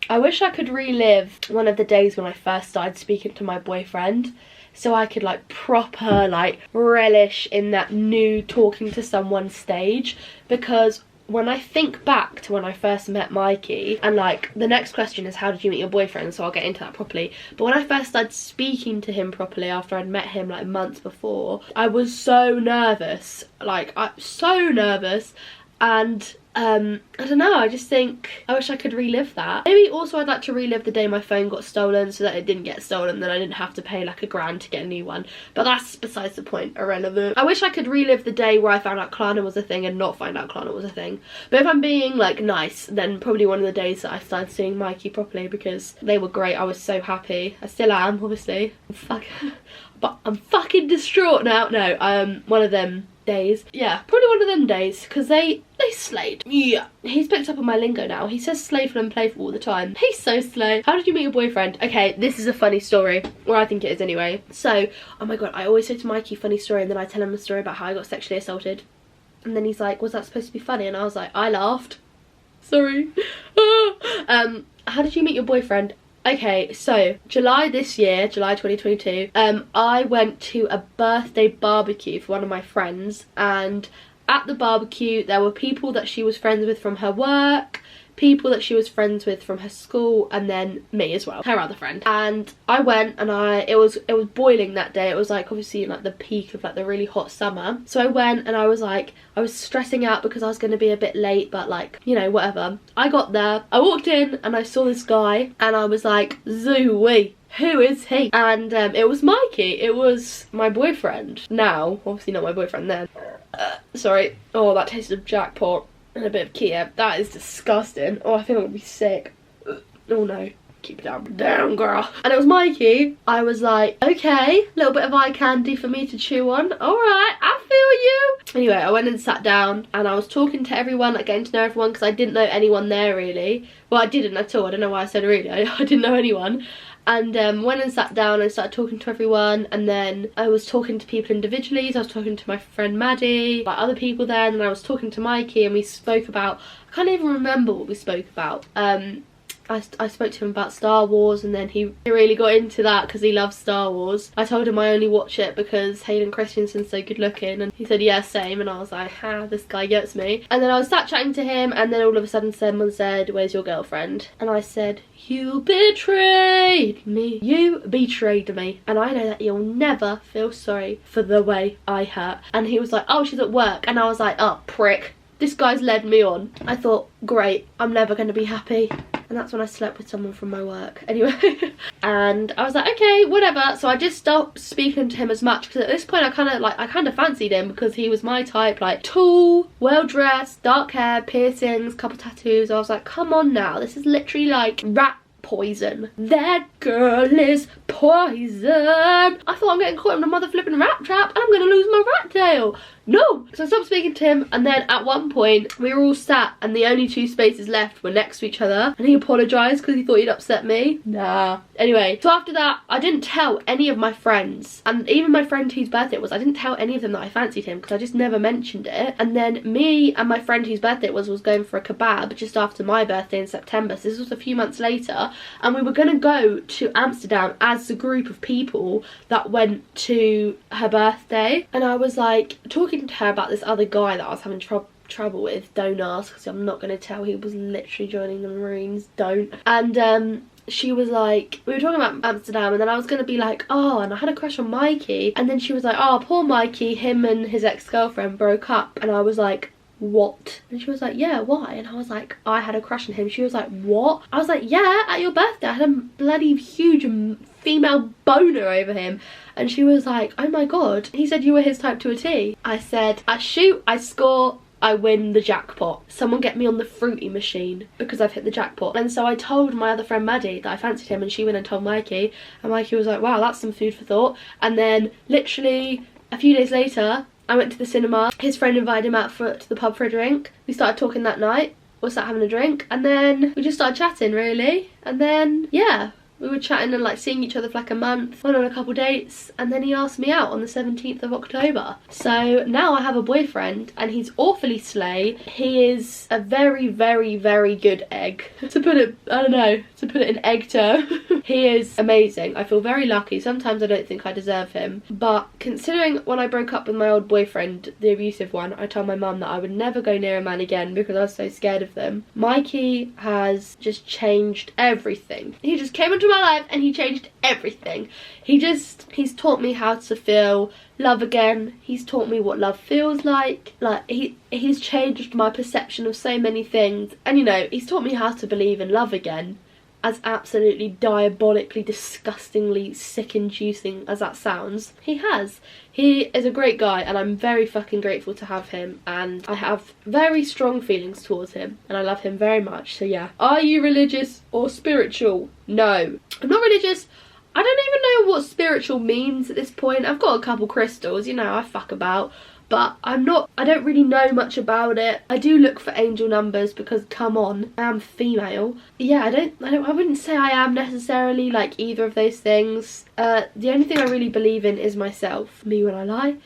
I wish I could relive one of the days when I first started speaking to my boyfriend, so I could like proper like relish in that new talking to someone stage. Because when I think back to when I first met Mikey, and like the next question is how did you meet your boyfriend, so I'll get into that properly, but when I first started speaking to him properly after I'd met him like months before, I was so nervous, like so nervous. And I don't know, I just think I wish I could relive that. Maybe also I'd like to relive the day my phone got stolen, so that it didn't get stolen, then I didn't have to pay like $1,000 to get a new one. But that's besides the point, irrelevant. I wish I could relive the day where I found out Klarna was a thing and not find out Klarna was a thing. But if I'm being like nice, then probably one of the days that I started seeing Mikey properly, because they were great. I was so happy. I still am, obviously. But I'm fucking distraught now. No, one of them days. Yeah, probably one of them days, because they slayed. Yeah. He's picked up on my lingo now. He says slayful and playful all the time. He's so slay. How did you meet your boyfriend? Okay, this is a funny story. Or I think it is anyway. So, oh my god, I always say to Mikey funny story, and then I tell him a story about how I got sexually assaulted. And then he's like, was that supposed to be funny? And I was like, I laughed. Sorry. How did you meet your boyfriend? Okay, so July this year, July 2022, I went to a birthday barbecue for one of my friends, and at the barbecue there were people that she was friends with from her work, people that she was friends with from her school, and then me as well, her other friend. And I went, and it was boiling that day. It was like obviously like the peak of like the really hot summer. So I went, and I was stressing out because I was going to be a bit late, but like, you know, whatever. I got there, I walked in, and I saw this guy, and I was like, zooey, who is he? And it was Mikey. It was my boyfriend now, obviously not my boyfriend then. Sorry. Oh, that tasted of jackpot and a bit of Kia. That is disgusting. Oh, I think I'm gonna be sick. Oh no, keep it down. Down, girl. And it was Mikey. I was like, okay, a little bit of eye candy for me to chew on. Alright, I feel you. Anyway, I went and sat down, and I was talking to everyone, like getting to know everyone, because I didn't know anyone there really. Well, I didn't at all. I don't know why I said really. I didn't know anyone. And went and sat down and started talking to everyone, and then I was talking to people individually. So I was talking to my friend Maddie, like other people there, and then I was talking to Mikey, and we spoke about, I can't even remember what we spoke about. I spoke to him about Star Wars, and then he really got into that because he loves Star Wars. I told him I only watch it because Hayden Christensen's so good looking, and he said yeah, same, and I was like, ha, this guy gets me. And then I was sat chatting to him, and then all of a sudden someone said, where's your girlfriend? And I said, you betrayed me. You betrayed me. And I know that you'll never feel sorry for the way I hurt. And he was like, oh, she's at work. And I was like, oh, prick. This guy's led me on. I thought, great, I'm never going to be happy. And that's when I slept with someone from my work. Anyway. And I was like, okay, whatever. So I just stopped speaking to him as much, because at this point I kind of fancied him, because he was my type, like tall, well dressed, dark hair, piercings, couple tattoos. I was like, come on now, this is literally like rat poison. That girl is poison. I thought I'm getting caught in a mother flipping rat trap, and I'm gonna lose my rat tail. No! So I stopped speaking to him, and then at one point we were all sat, and the only two spaces left were next to each other, and he apologised because he thought he'd upset me. Nah. Anyway, so after that I didn't tell any of my friends, and even my friend whose birthday it was, I didn't tell any of them that I fancied him, because I just never mentioned it. And then me and my friend whose birthday it was going for a kebab just after my birthday in September, so this was a few months later, and we were going to go to Amsterdam as a group of people that went to her birthday. And I was like talking to her about this other guy that I was having trouble with. Don't ask, because I'm not going to tell. He was literally joining the Marines. Don't. And she was like, we were talking about Amsterdam, and then I was gonna be like, oh, and I had a crush on Mikey, and then she was like, oh, poor Mikey, him and his ex-girlfriend broke up, and I was like, what? And she was like, yeah, why? And I was like, I had a crush on him. She was like, what? I was like, yeah, at your birthday I had a bloody huge female boner over him. And she was like, oh my god, he said you were his type to a T. I said, I shoot, I score, I win the jackpot. Someone get me on the fruity machine because I've hit the jackpot. And so I told my other friend Maddie that I fancied him, and she went and told Mikey, and Mikey was like, wow, that's some food for thought. And then literally a few days later, I went to the cinema. His friend invited him out to the pub for a drink. We started talking that night. We started having a drink, and then we just started chatting, really. And then, yeah, we were chatting and like seeing each other for like a month, went on a couple dates, and then he asked me out on the 17th of October. So now I have a boyfriend, and he's awfully slay. He is a very, very, very good egg. To put it, I don't know, to put it in egg term. He is amazing. I feel very lucky. Sometimes I don't think I deserve him. But considering when I broke up with my old boyfriend, the abusive one, I told my mum that I would never go near a man again because I was so scared of them. Mikey has just changed everything. He just came into my life and he changed everything. He's taught me how to feel love again. He's taught me what love feels like. Like he's changed my perception of so many things. And you know, he's taught me how to believe in love again. As absolutely diabolically, disgustingly sick-inducing as that sounds, he has. He is a great guy, and I'm very fucking grateful to have him, and I have very strong feelings towards him, and I love him very much. So yeah. Are you religious or spiritual? No. I'm not religious. I don't even know what spiritual means at this point. I've got a couple crystals, you know, I fuck about. But I don't really know much about it. I do look for angel numbers because, come on, I am female. Yeah, I wouldn't say I am necessarily like either of those things. The only thing I really believe in is myself. Me when I lie.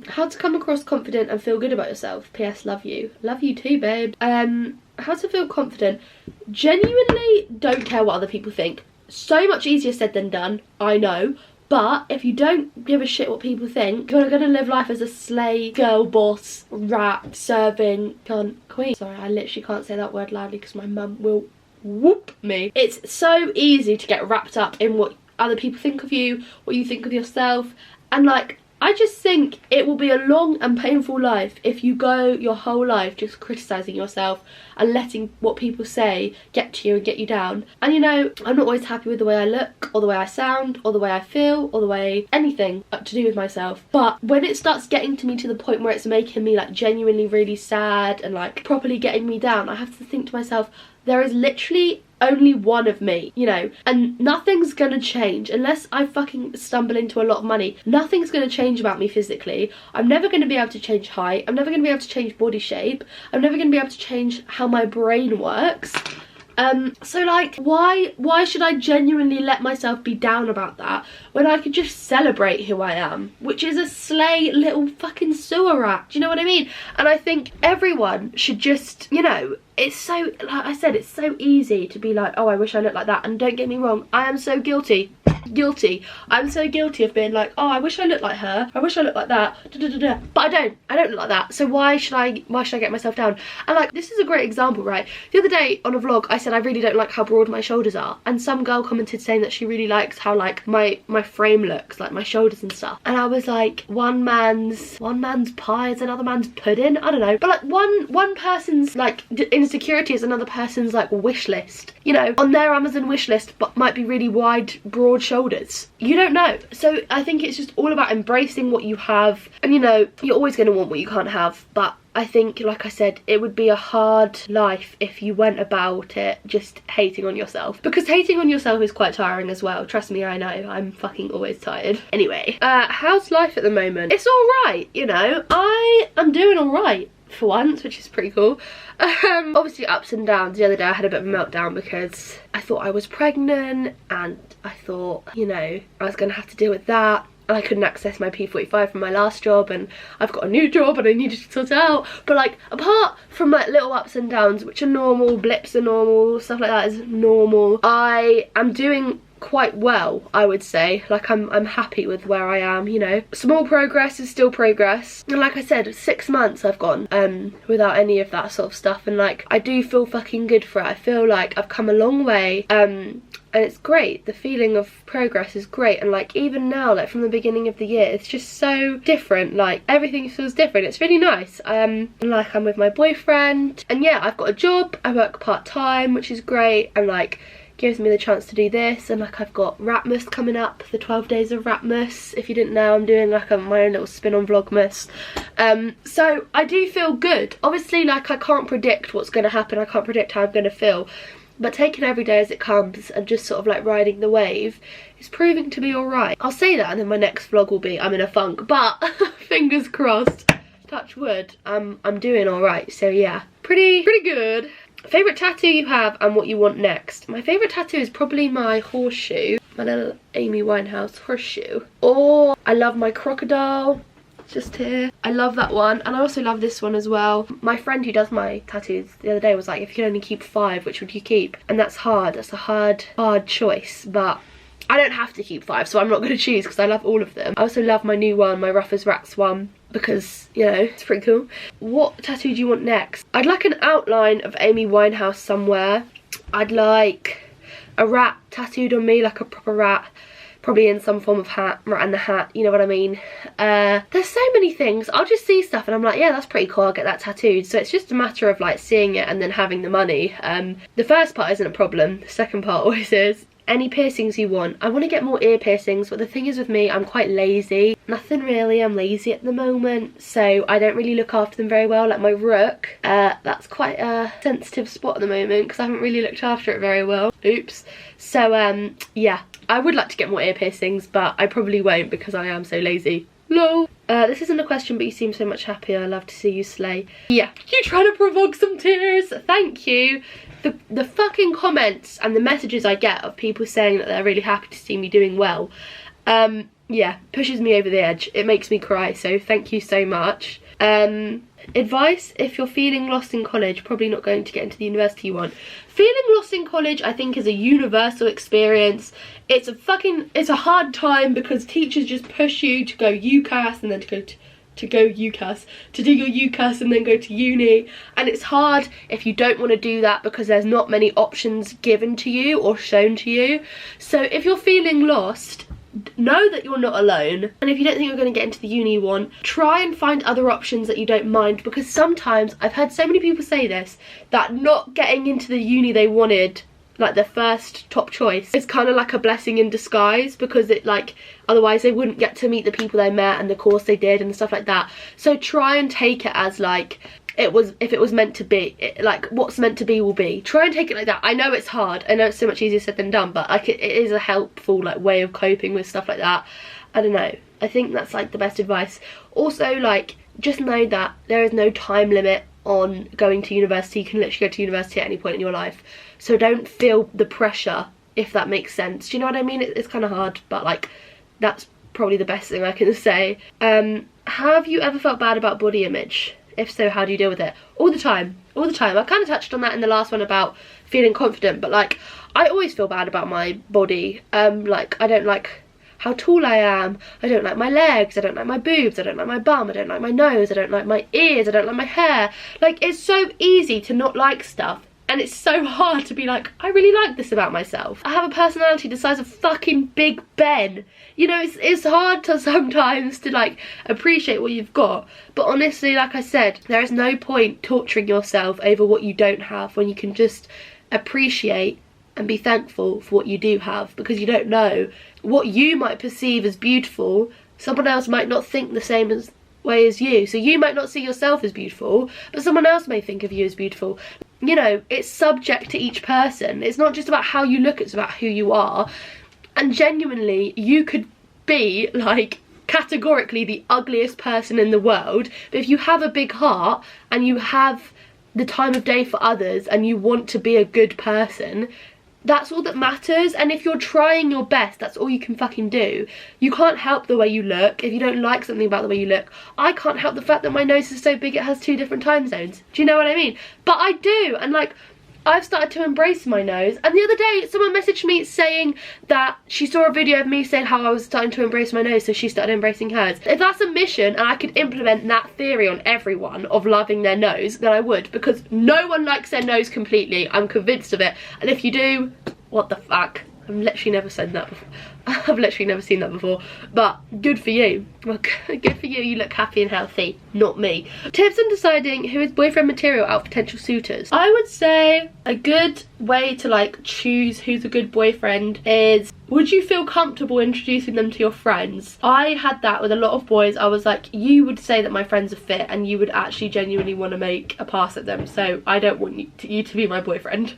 How to come across confident and feel good about yourself. P.S. Love you. Love you too, babe. How to feel confident. Genuinely don't care what other people think. So much easier said than done, I know. But if you don't give a shit what people think, you're gonna live life as a slay, girl boss, rat, serving, cunt, queen. Sorry, I literally can't say that word loudly because my mum will whoop me. It's so easy to get wrapped up in what other people think of you, what you think of yourself, and like, I just think it will be a long and painful life if you go your whole life just criticising yourself and letting what people say get to you and get you down. And you know, I'm not always happy with the way I look, or the way I sound, or the way I feel, or the way anything to do with myself. But when it starts getting to me to the point where it's making me like genuinely really sad and like properly getting me down, I have to think to myself, there is literally only one of me, you know, and nothing's gonna change unless I fucking stumble into a lot of money. Nothing's gonna change about me physically. I'm never gonna be able to change height. I'm never gonna be able to change body shape. I'm never gonna be able to change how my brain works. So like, why should I genuinely let myself be down about that when I could just celebrate who I am, which is a slay little fucking sewer rat, do you know what I mean? And I think everyone should just, you know, it's so, like I said, it's so easy to be like, oh, I wish I looked like that. And don't get me wrong, I am so guilty. I'm so guilty of being like, oh, I wish I looked like her, I wish I looked like that, but I don't look like that, so why should I get myself down? And like, this is a great example, right? The other day on a vlog I said I really don't like how broad my shoulders are, and some girl commented saying that she really likes how like my frame looks, like my shoulders and stuff, and I was like, one man's pie is another man's pudding, I don't know, but like one person's like insecurity is another person's like wish list, you know, on their Amazon wish list, but might be really wide, broad shoulders. You don't know. So I think it's just all about embracing what you have, and you know, you're always going to want what you can't have, but I think, like I said, it would be a hard life if you went about it just hating on yourself, because hating on yourself is quite tiring as well. Trust me, I know, I'm fucking always tired. Anyway, how's life at the moment? It's alright, you know, I am doing alright for once, which is pretty cool. Obviously ups and downs. The other day I had a bit of a meltdown because I thought I was pregnant, and I thought, you know, I was gonna have to deal with that, and I couldn't access my P45 from my last job, and I've got a new job and I needed to sort it out. But like, apart from like little ups and downs, which are normal, blips are normal, stuff like that is normal, I am doing quite well, I would say. Like, I'm happy with where I am, you know. Small progress is still progress, and like I said, 6 months I've gone without any of that sort of stuff, and like, I do feel fucking good for it. I feel like I've come a long way. and it's great. The feeling of progress is great, and like even now, like from the beginning of the year, it's just so different. Like everything feels different. It's really nice. Like I'm with my boyfriend, and yeah, I've got a job. I work part-time, which is great, and like gives me the chance to do this. And like I've got Rapmas coming up, the 12 days of Rapmas. If you didn't know, I'm doing like my own little spin on Vlogmas. So I do feel good. Obviously, like I can't predict what's going to happen. I can't predict how I'm going to feel, but taking every day as it comes and just sort of like riding the wave is proving to be alright. I'll say that, and then my next vlog will be I'm in a funk, but fingers crossed, touch wood, I'm doing alright. So yeah, pretty good. Favourite tattoo you have and what you want next? My favourite tattoo is probably my horseshoe, my little Amy Winehouse horseshoe. Or I love my crocodile, just here. I love that one, and I also love this one as well. My friend who does my tattoos the other day was like, if you could only keep 5, which would you keep? And that's hard. That's a hard choice, but I don't have to keep 5, so I'm not going to choose because I love all of them. I also love my new one, my Rough as Rats one, because, you know, it's pretty cool. What tattoo do you want next? I'd like an outline of Amy Winehouse somewhere. I'd like a rat tattooed on me, like a proper rat, probably in some form of hat, rat in the hat, you know what I mean. There's so many things. I'll just see stuff and I'm like, yeah, that's pretty cool, I'll get that tattooed. So it's just a matter of like seeing it and then having the money. The first part isn't a problem, the second part always is. Any piercings you want? I want to get more ear piercings, but the thing is with me, I'm quite lazy. Nothing really, I'm lazy at the moment, so I don't really look after them very well. Like my rook, that's quite a sensitive spot at the moment because I haven't really looked after it very well. Oops. So yeah, I would like to get more ear piercings, but I probably won't because I am so lazy. Lol. This isn't a question, but you seem so much happier. I love to see you slay. Yeah, you trying to provoke some tears? Thank you. The fucking comments and the messages I get of people saying that they're really happy to see me doing well, yeah, pushes me over the edge. It makes me cry, so thank you so much. Advice, if you're feeling lost in college, probably not going to get into the university you want. Feeling lost in college, I think, is a universal experience. It's a hard time because teachers just push you to go UCAS and then to do your UCAS and then go to uni, and it's hard if you don't want to do that because there's not many options given to you or shown to you. So if you're feeling lost, know that you're not alone, and if you don't think you're going to get into the uni you want, try and find other options that you don't mind, because sometimes I've heard so many people say this, that not getting into the uni they wanted, like their first top choice, is kind of like a blessing in disguise, because it like otherwise they wouldn't get to meet the people they met and the course they did and stuff like that. So try and take it as like if it was meant to be, like what's meant to be will be. Try and take it like that. I know it's hard, I know it's so much easier said than done, but like it is a helpful like way of coping with stuff like that. I don't know, I think that's like the best advice. Also, like, just know that there is no time limit on going to university. You can literally go to university at any point in your life, so don't feel the pressure, if that makes sense. Do you know what I mean? It's kind of hard, but like that's probably the best thing I can say. Have you ever felt bad about body image? If so, how do you deal with it? All the time, all the time. I kind of touched on that in the last one about feeling confident, but like I always feel bad about my body. Like I don't like how tall I am, I don't like my legs, I don't like my boobs, I don't like my bum, I don't like my nose, I don't like my ears, I don't like my hair. Like, it's so easy to not like stuff, and it's so hard to be like, I really like this about myself. I have a personality the size of fucking Big Ben. You know, it's hard to sometimes to like appreciate what you've got, but honestly, like I said, there is no point torturing yourself over what you don't have when you can just appreciate and be thankful for what you do have, because you don't know what you might perceive as beautiful, someone else might not think the same way as you. So you might not see yourself as beautiful, but someone else may think of you as beautiful. You know, it's subject to each person. It's not just about how you look, it's about who you are. And genuinely, you could be like categorically the ugliest person in the world, but if you have a big heart and you have the time of day for others and you want to be a good person, that's all that matters. And if you're trying your best, that's all you can fucking do. You can't help the way you look. If you don't like something about the way you look, I can't help the fact that my nose is so big it has 2 different time zones. Do you know what I mean? But I do, and like, I've started to embrace my nose. And the other day, someone messaged me saying that she saw a video of me saying how I was starting to embrace my nose, so she started embracing hers. If that's a mission and I could implement that theory on everyone of loving their nose, then I would, because no one likes their nose completely. I'm convinced of it. And if you do, what the fuck? I've literally never said that before. I've literally never seen that before. But good for you. Well, good for you. You look happy and healthy. Not me. Tips on deciding who is boyfriend material out of potential suitors. I would say a good way to like choose who's a good boyfriend is, would you feel comfortable introducing them to your friends? I had that with a lot of boys. I was like, you would say that my friends are fit and you would actually genuinely want to make a pass at them, so I don't want you to be my boyfriend.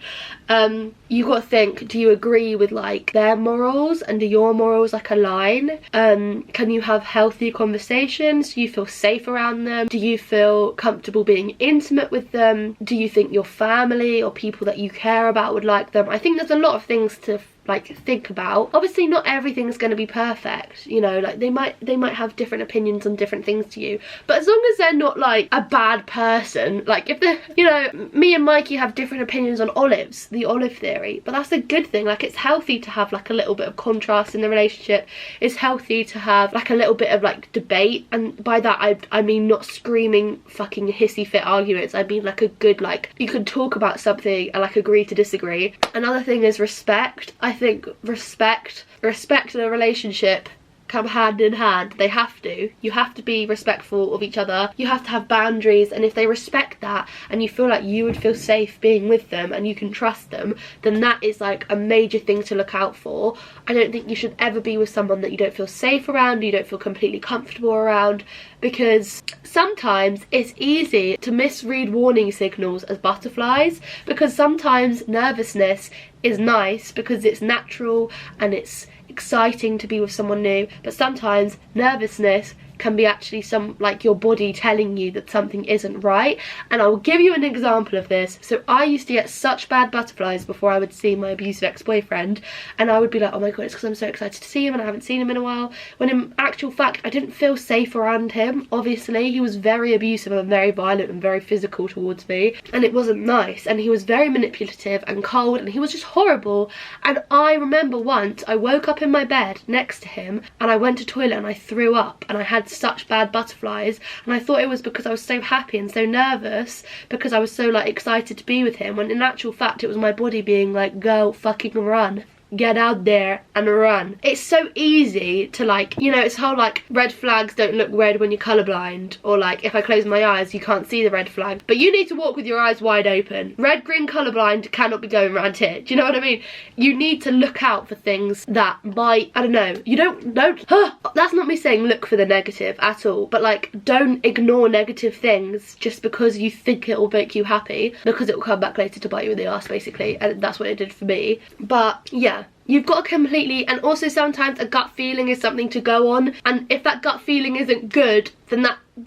You got to think, do you agree with like their morals, and do your morals like align? Can you have healthy conversations? Do you feel safe around them? Do you feel comfortable being intimate with them? Do you think your family or people that you care about would like them? I think there's a lot of things to like think about. Obviously not everything's going to be perfect, you know, like they might have different opinions on different things to you, but as long as they're not like a bad person, like if they're, you know, me and Mikey have different opinions on olives, the olive theory, but that's a good thing. Like it's healthy to have like a little bit of contrast in the relationship. It's healthy to have like a little bit of like debate, and by that I mean not screaming fucking hissy fit arguments. I mean like a good, like you can talk about something and like agree to disagree. Another thing is respect. I think respect and a relationship come hand in hand. They have to. You have to be respectful of each other. You have to have boundaries, and if they respect that and you feel like you would feel safe being with them and you can trust them, then that is like a major thing to look out for. I don't think you should ever be with someone that you don't feel safe around, you don't feel completely comfortable around, because sometimes it's easy to misread warning signals as butterflies, because sometimes nervousness is nice because it's natural and it's exciting to be with someone new, but sometimes nervousness can be actually like your body telling you that something isn't right. And I will give you an example of this. So I used to get such bad butterflies before I would see my abusive ex-boyfriend, and I would be like, oh my god, it's because I'm so excited to see him and I haven't seen him in a while, when in actual fact I didn't feel safe around him. Obviously he was very abusive and very violent and very physical towards me, and it wasn't nice, and he was very manipulative and cold, and he was just horrible. And I remember once I woke up in my bed next to him and I went to toilet and I threw up, and I had such bad butterflies, and I thought it was because I was so happy and so nervous because I was so like excited to be with him, when in actual fact it was my body being like, go fucking run. Get out there and run. It's so easy to like, you know, it's how like red flags don't look red when you're colorblind, or like if I close my eyes you can't see the red flag, but you need to walk with your eyes wide open. Red, green, colorblind cannot be going around here. Do you know what I mean? You need to look out for things that might, I don't know, you don't that's not me saying look for the negative at all, but like don't ignore negative things just because you think it will make you happy, because it will come back later to bite you in the ass basically, and that's what it did for me. But yeah, you've got to completely, and also sometimes a gut feeling is something to go on, and if that gut feeling isn't good, then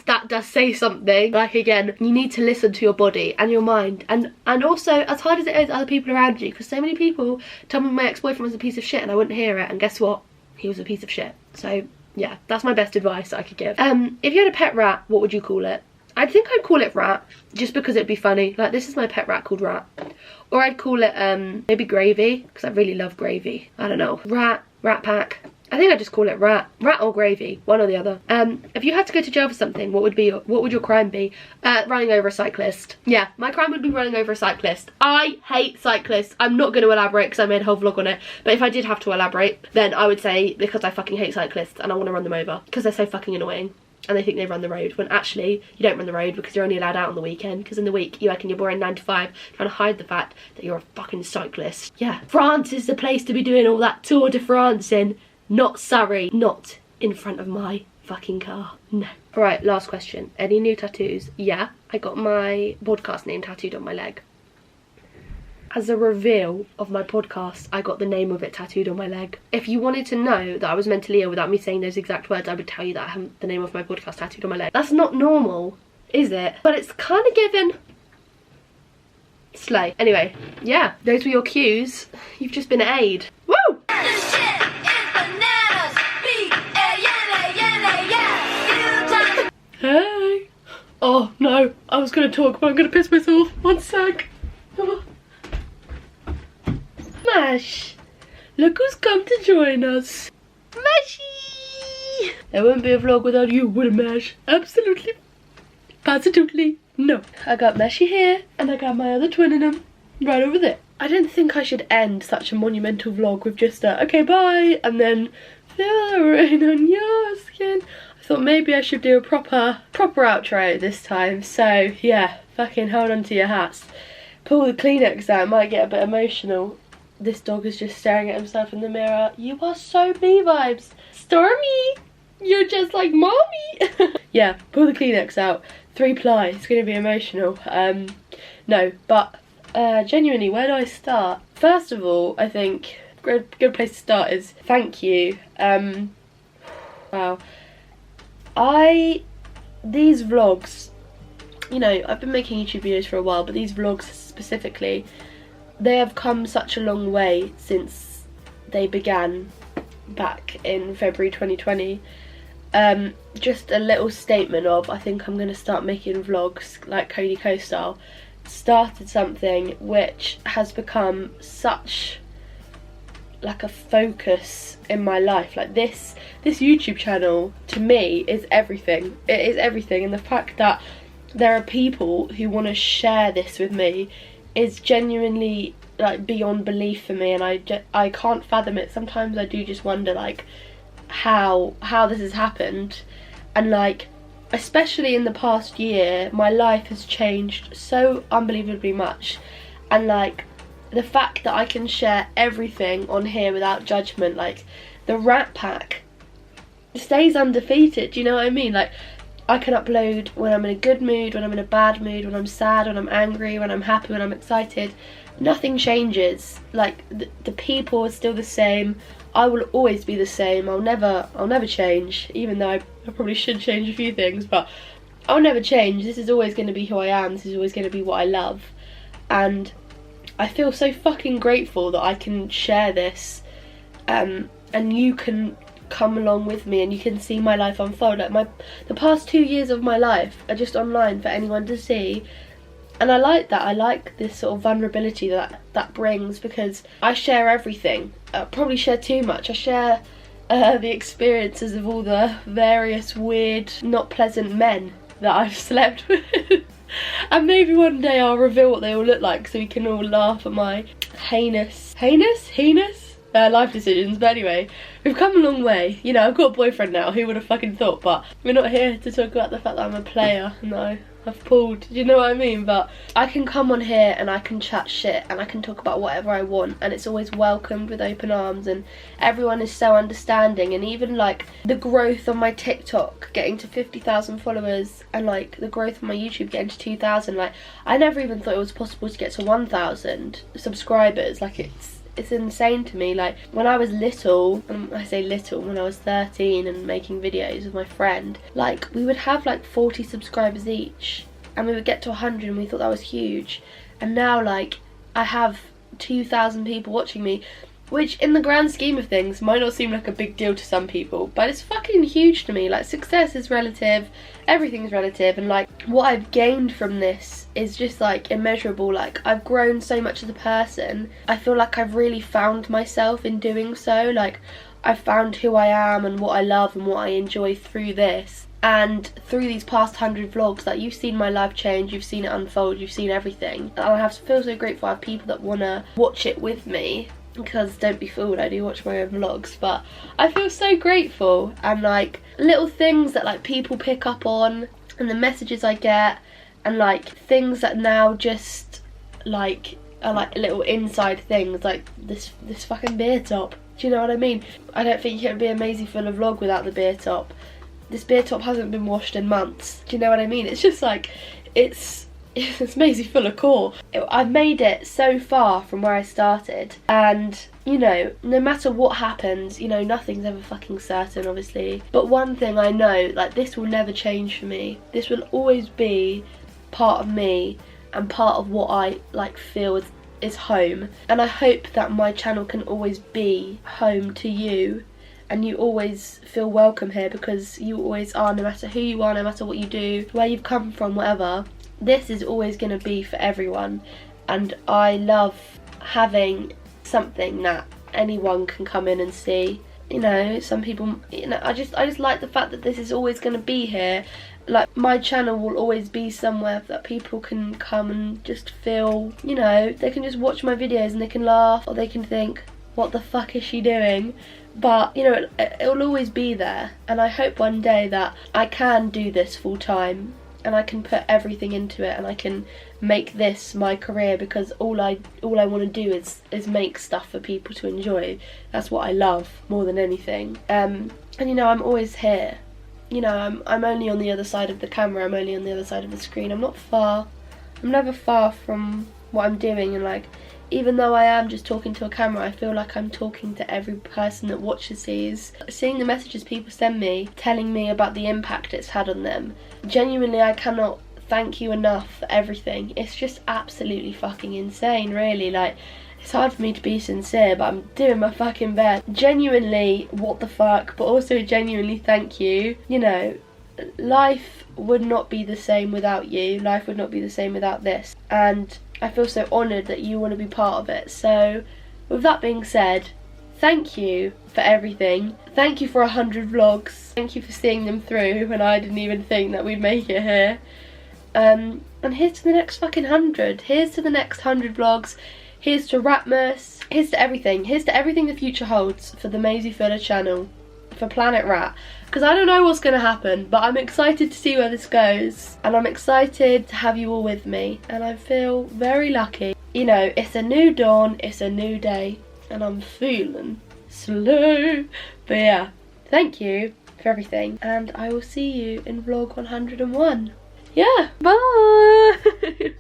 that does say something. Like again, you need to listen to your body and your mind, and also as hard as it is, other people around you, because so many people tell me my ex-boyfriend was a piece of shit and I wouldn't hear it, and guess what, he was a piece of shit. So yeah, that's my best advice that I could give. If you had a pet rat, what would you call it? I think I'd call it Rat, just because it'd be funny. Like, this is my pet rat called Rat. Or I'd call it maybe Gravy, because I really love gravy. I don't know. Rat Pack. I think I'd just call it Rat or Gravy, one or the other. If you had to go to jail for something, what would your crime be? Running over a cyclist. Yeah, my crime would be running over a cyclist. I hate cyclists. I'm not going to elaborate because I made a whole vlog on it, but if I did have to elaborate, then I would say because I fucking hate cyclists and I want to run them over because they're so fucking annoying. And they think they run the road, when actually you don't run the road, because you're only allowed out on the weekend, because in the week you reckon you're boring 9 to 5, trying to hide the fact that you're a fucking cyclist. Yeah, France is the place to be doing all that Tour de France in, not Surrey, not in front of my fucking car, no. Alright, last question. Any new tattoos? Yeah, I got my podcast name tattooed on my leg. As a reveal of my podcast, I got the name of it tattooed on my leg. If you wanted to know that I was mentally ill without me saying those exact words, I would tell you that I have the name of my podcast tattooed on my leg. That's not normal, is it? But it's kind of given. Slay. Anyway, yeah, those were your cues. You've just been A'd. Woo! Hey! Oh no, I was gonna talk, but I'm gonna piss myself. One sec. Mash, look who's come to join us. Mashy! There wouldn't be a vlog without you, would it, Mash? Absolutely. Positively no. I got Mashy here, and I got my other twin in him right over there. I didn't think I should end such a monumental vlog with just a okay bye and then feel the rain on your skin. I thought maybe I should do a proper outro this time. So yeah, fucking hold on to your hats. Pull the Kleenex out, might get a bit emotional. This dog is just staring at himself in the mirror. You are so me vibes. Stormy, you're just like mommy. Yeah, pull the Kleenex out. 3-ply, it's gonna be emotional. No, but genuinely, where do I start? First of all, I think a good place to start is thank you. Wow. These vlogs, you know, I've been making YouTube videos for a while, but these vlogs specifically, they have come such a long way since they began back in February 2020. Just a little statement of, I think I'm going to start making vlogs like Cody Co style. Started something which has become such like a focus in my life. Like this YouTube channel to me is everything. It is everything, and the fact that there are people who want to share this with me is genuinely like beyond belief for me, and I can't fathom it. Sometimes I do just wonder like how this has happened, and like especially in the past year my life has changed so unbelievably much, and like the fact that I can share everything on here without judgment, like the Rat Pack stays undefeated, do you know what I mean? Like I can upload when I'm in a good mood, when I'm in a bad mood, when I'm sad, when I'm angry, when I'm happy, when I'm excited. Nothing changes. Like the people are still the same. I will always be the same. I'll never change, even though I probably should change a few things, but I'll never change. This is always going to be who I am. This is always going to be what I love, and I feel so fucking grateful that I can share this, and you can come along with me and you can see my life unfold. Like the past 2 years of my life are just online for anyone to see, and I like that. I like this sort of vulnerability that brings, because I share everything. I probably share too much. I share the experiences of all the various weird, not pleasant men that I've slept with. And maybe one day I'll reveal what they all look like so we can all laugh at my heinous life decisions. But anyway, we've come a long way. You know, I've got a boyfriend now, who would have fucking thought? But we're not here to talk about the fact that I'm a player. No, I've pulled, do you know what I mean? But I can come on here and I can chat shit and I can talk about whatever I want, and it's always welcomed with open arms, and everyone is so understanding. And even like the growth on my TikTok getting to 50,000 followers, and like the growth on my YouTube getting to 2,000, like I never even thought it was possible to get to 1,000 subscribers. Like it's insane to me. Like when I was little, and I say little, when I was 13 and making videos with my friend, like we would have like 40 subscribers each, and we would get to 100 and we thought that was huge. And now like I have 2,000 people watching me, which in the grand scheme of things might not seem like a big deal to some people, but it's fucking huge to me. Like success is relative, everything's relative, and like what I've gained from this is just like immeasurable. Like I've grown so much as a person. I feel like I've really found myself in doing so. Like I've found who I am and what I love and what I enjoy through this. And through these past 100 vlogs, like you've seen my life change, you've seen it unfold, you've seen everything. And I have to feel so grateful I have people that want to watch it with me, because don't be fooled, I do watch my own vlogs, but I feel so grateful. And like little things that like people pick up on, and the messages I get, and like things that now just like are like little inside things, like this fucking beer top. Do you know what I mean? I don't think it would be amazing for a vlog without the beer top. This beer top hasn't been washed in months. Do you know what I mean? It's just like it's amazing full of core. I've made it so far from where I started, and you know, no matter what happens, you know, nothing's ever fucking certain obviously, but one thing I know, like this will never change for me. This will always be part of me and part of what I like feel is home, and I hope that my channel can always be home to you, and you always feel welcome here, because you always are, no matter who you are, no matter what you do, where you've come from, whatever. This is always going to be for everyone, and I love having something that anyone can come in and see. You know, some people, you know, I just like the fact that this is always going to be here. like my channel will always be somewhere that people can come and just feel, you know, they can just watch my videos and they can laugh, or they can think, what the fuck is she doing? But you know, it'll always be there, and I hope one day that I can do this full time and I can put everything into it and I can make this my career, because all I want to do is make stuff for people to enjoy. That's what I love more than anything. And you know, I'm always here. You know, I'm only on the other side of the camera, I'm only on the other side of the screen. I'm not far. I'm never far from what I'm doing, and like, even though I am just talking to a camera, I feel like I'm talking to every person that watches these. Seeing the messages people send me, telling me about the impact it's had on them, genuinely I cannot thank you enough for everything. It's just absolutely fucking insane, really. Like, it's hard for me to be sincere, but I'm doing my fucking best. Genuinely, what the fuck, but also genuinely thank you. You know, life would not be the same without you. Life would not be the same without this. And I feel so honoured that you want to be part of it. So, with that being said, thank you for everything. Thank you for 100 vlogs. Thank you for seeing them through when I didn't even think that we'd make it here. And here's to the next fucking 100. Here's to the next 100 vlogs. Here's to Ratmas. Here's to everything. Here's to everything the future holds for the Maisie Fuller channel, for Planet Rat. Because I don't know what's going to happen, but I'm excited to see where this goes. And I'm excited to have you all with me. And I feel very lucky. You know, it's a new dawn, it's a new day. And I'm feeling slow. But yeah, thank you for everything. And I will see you in vlog 101. Yeah, bye!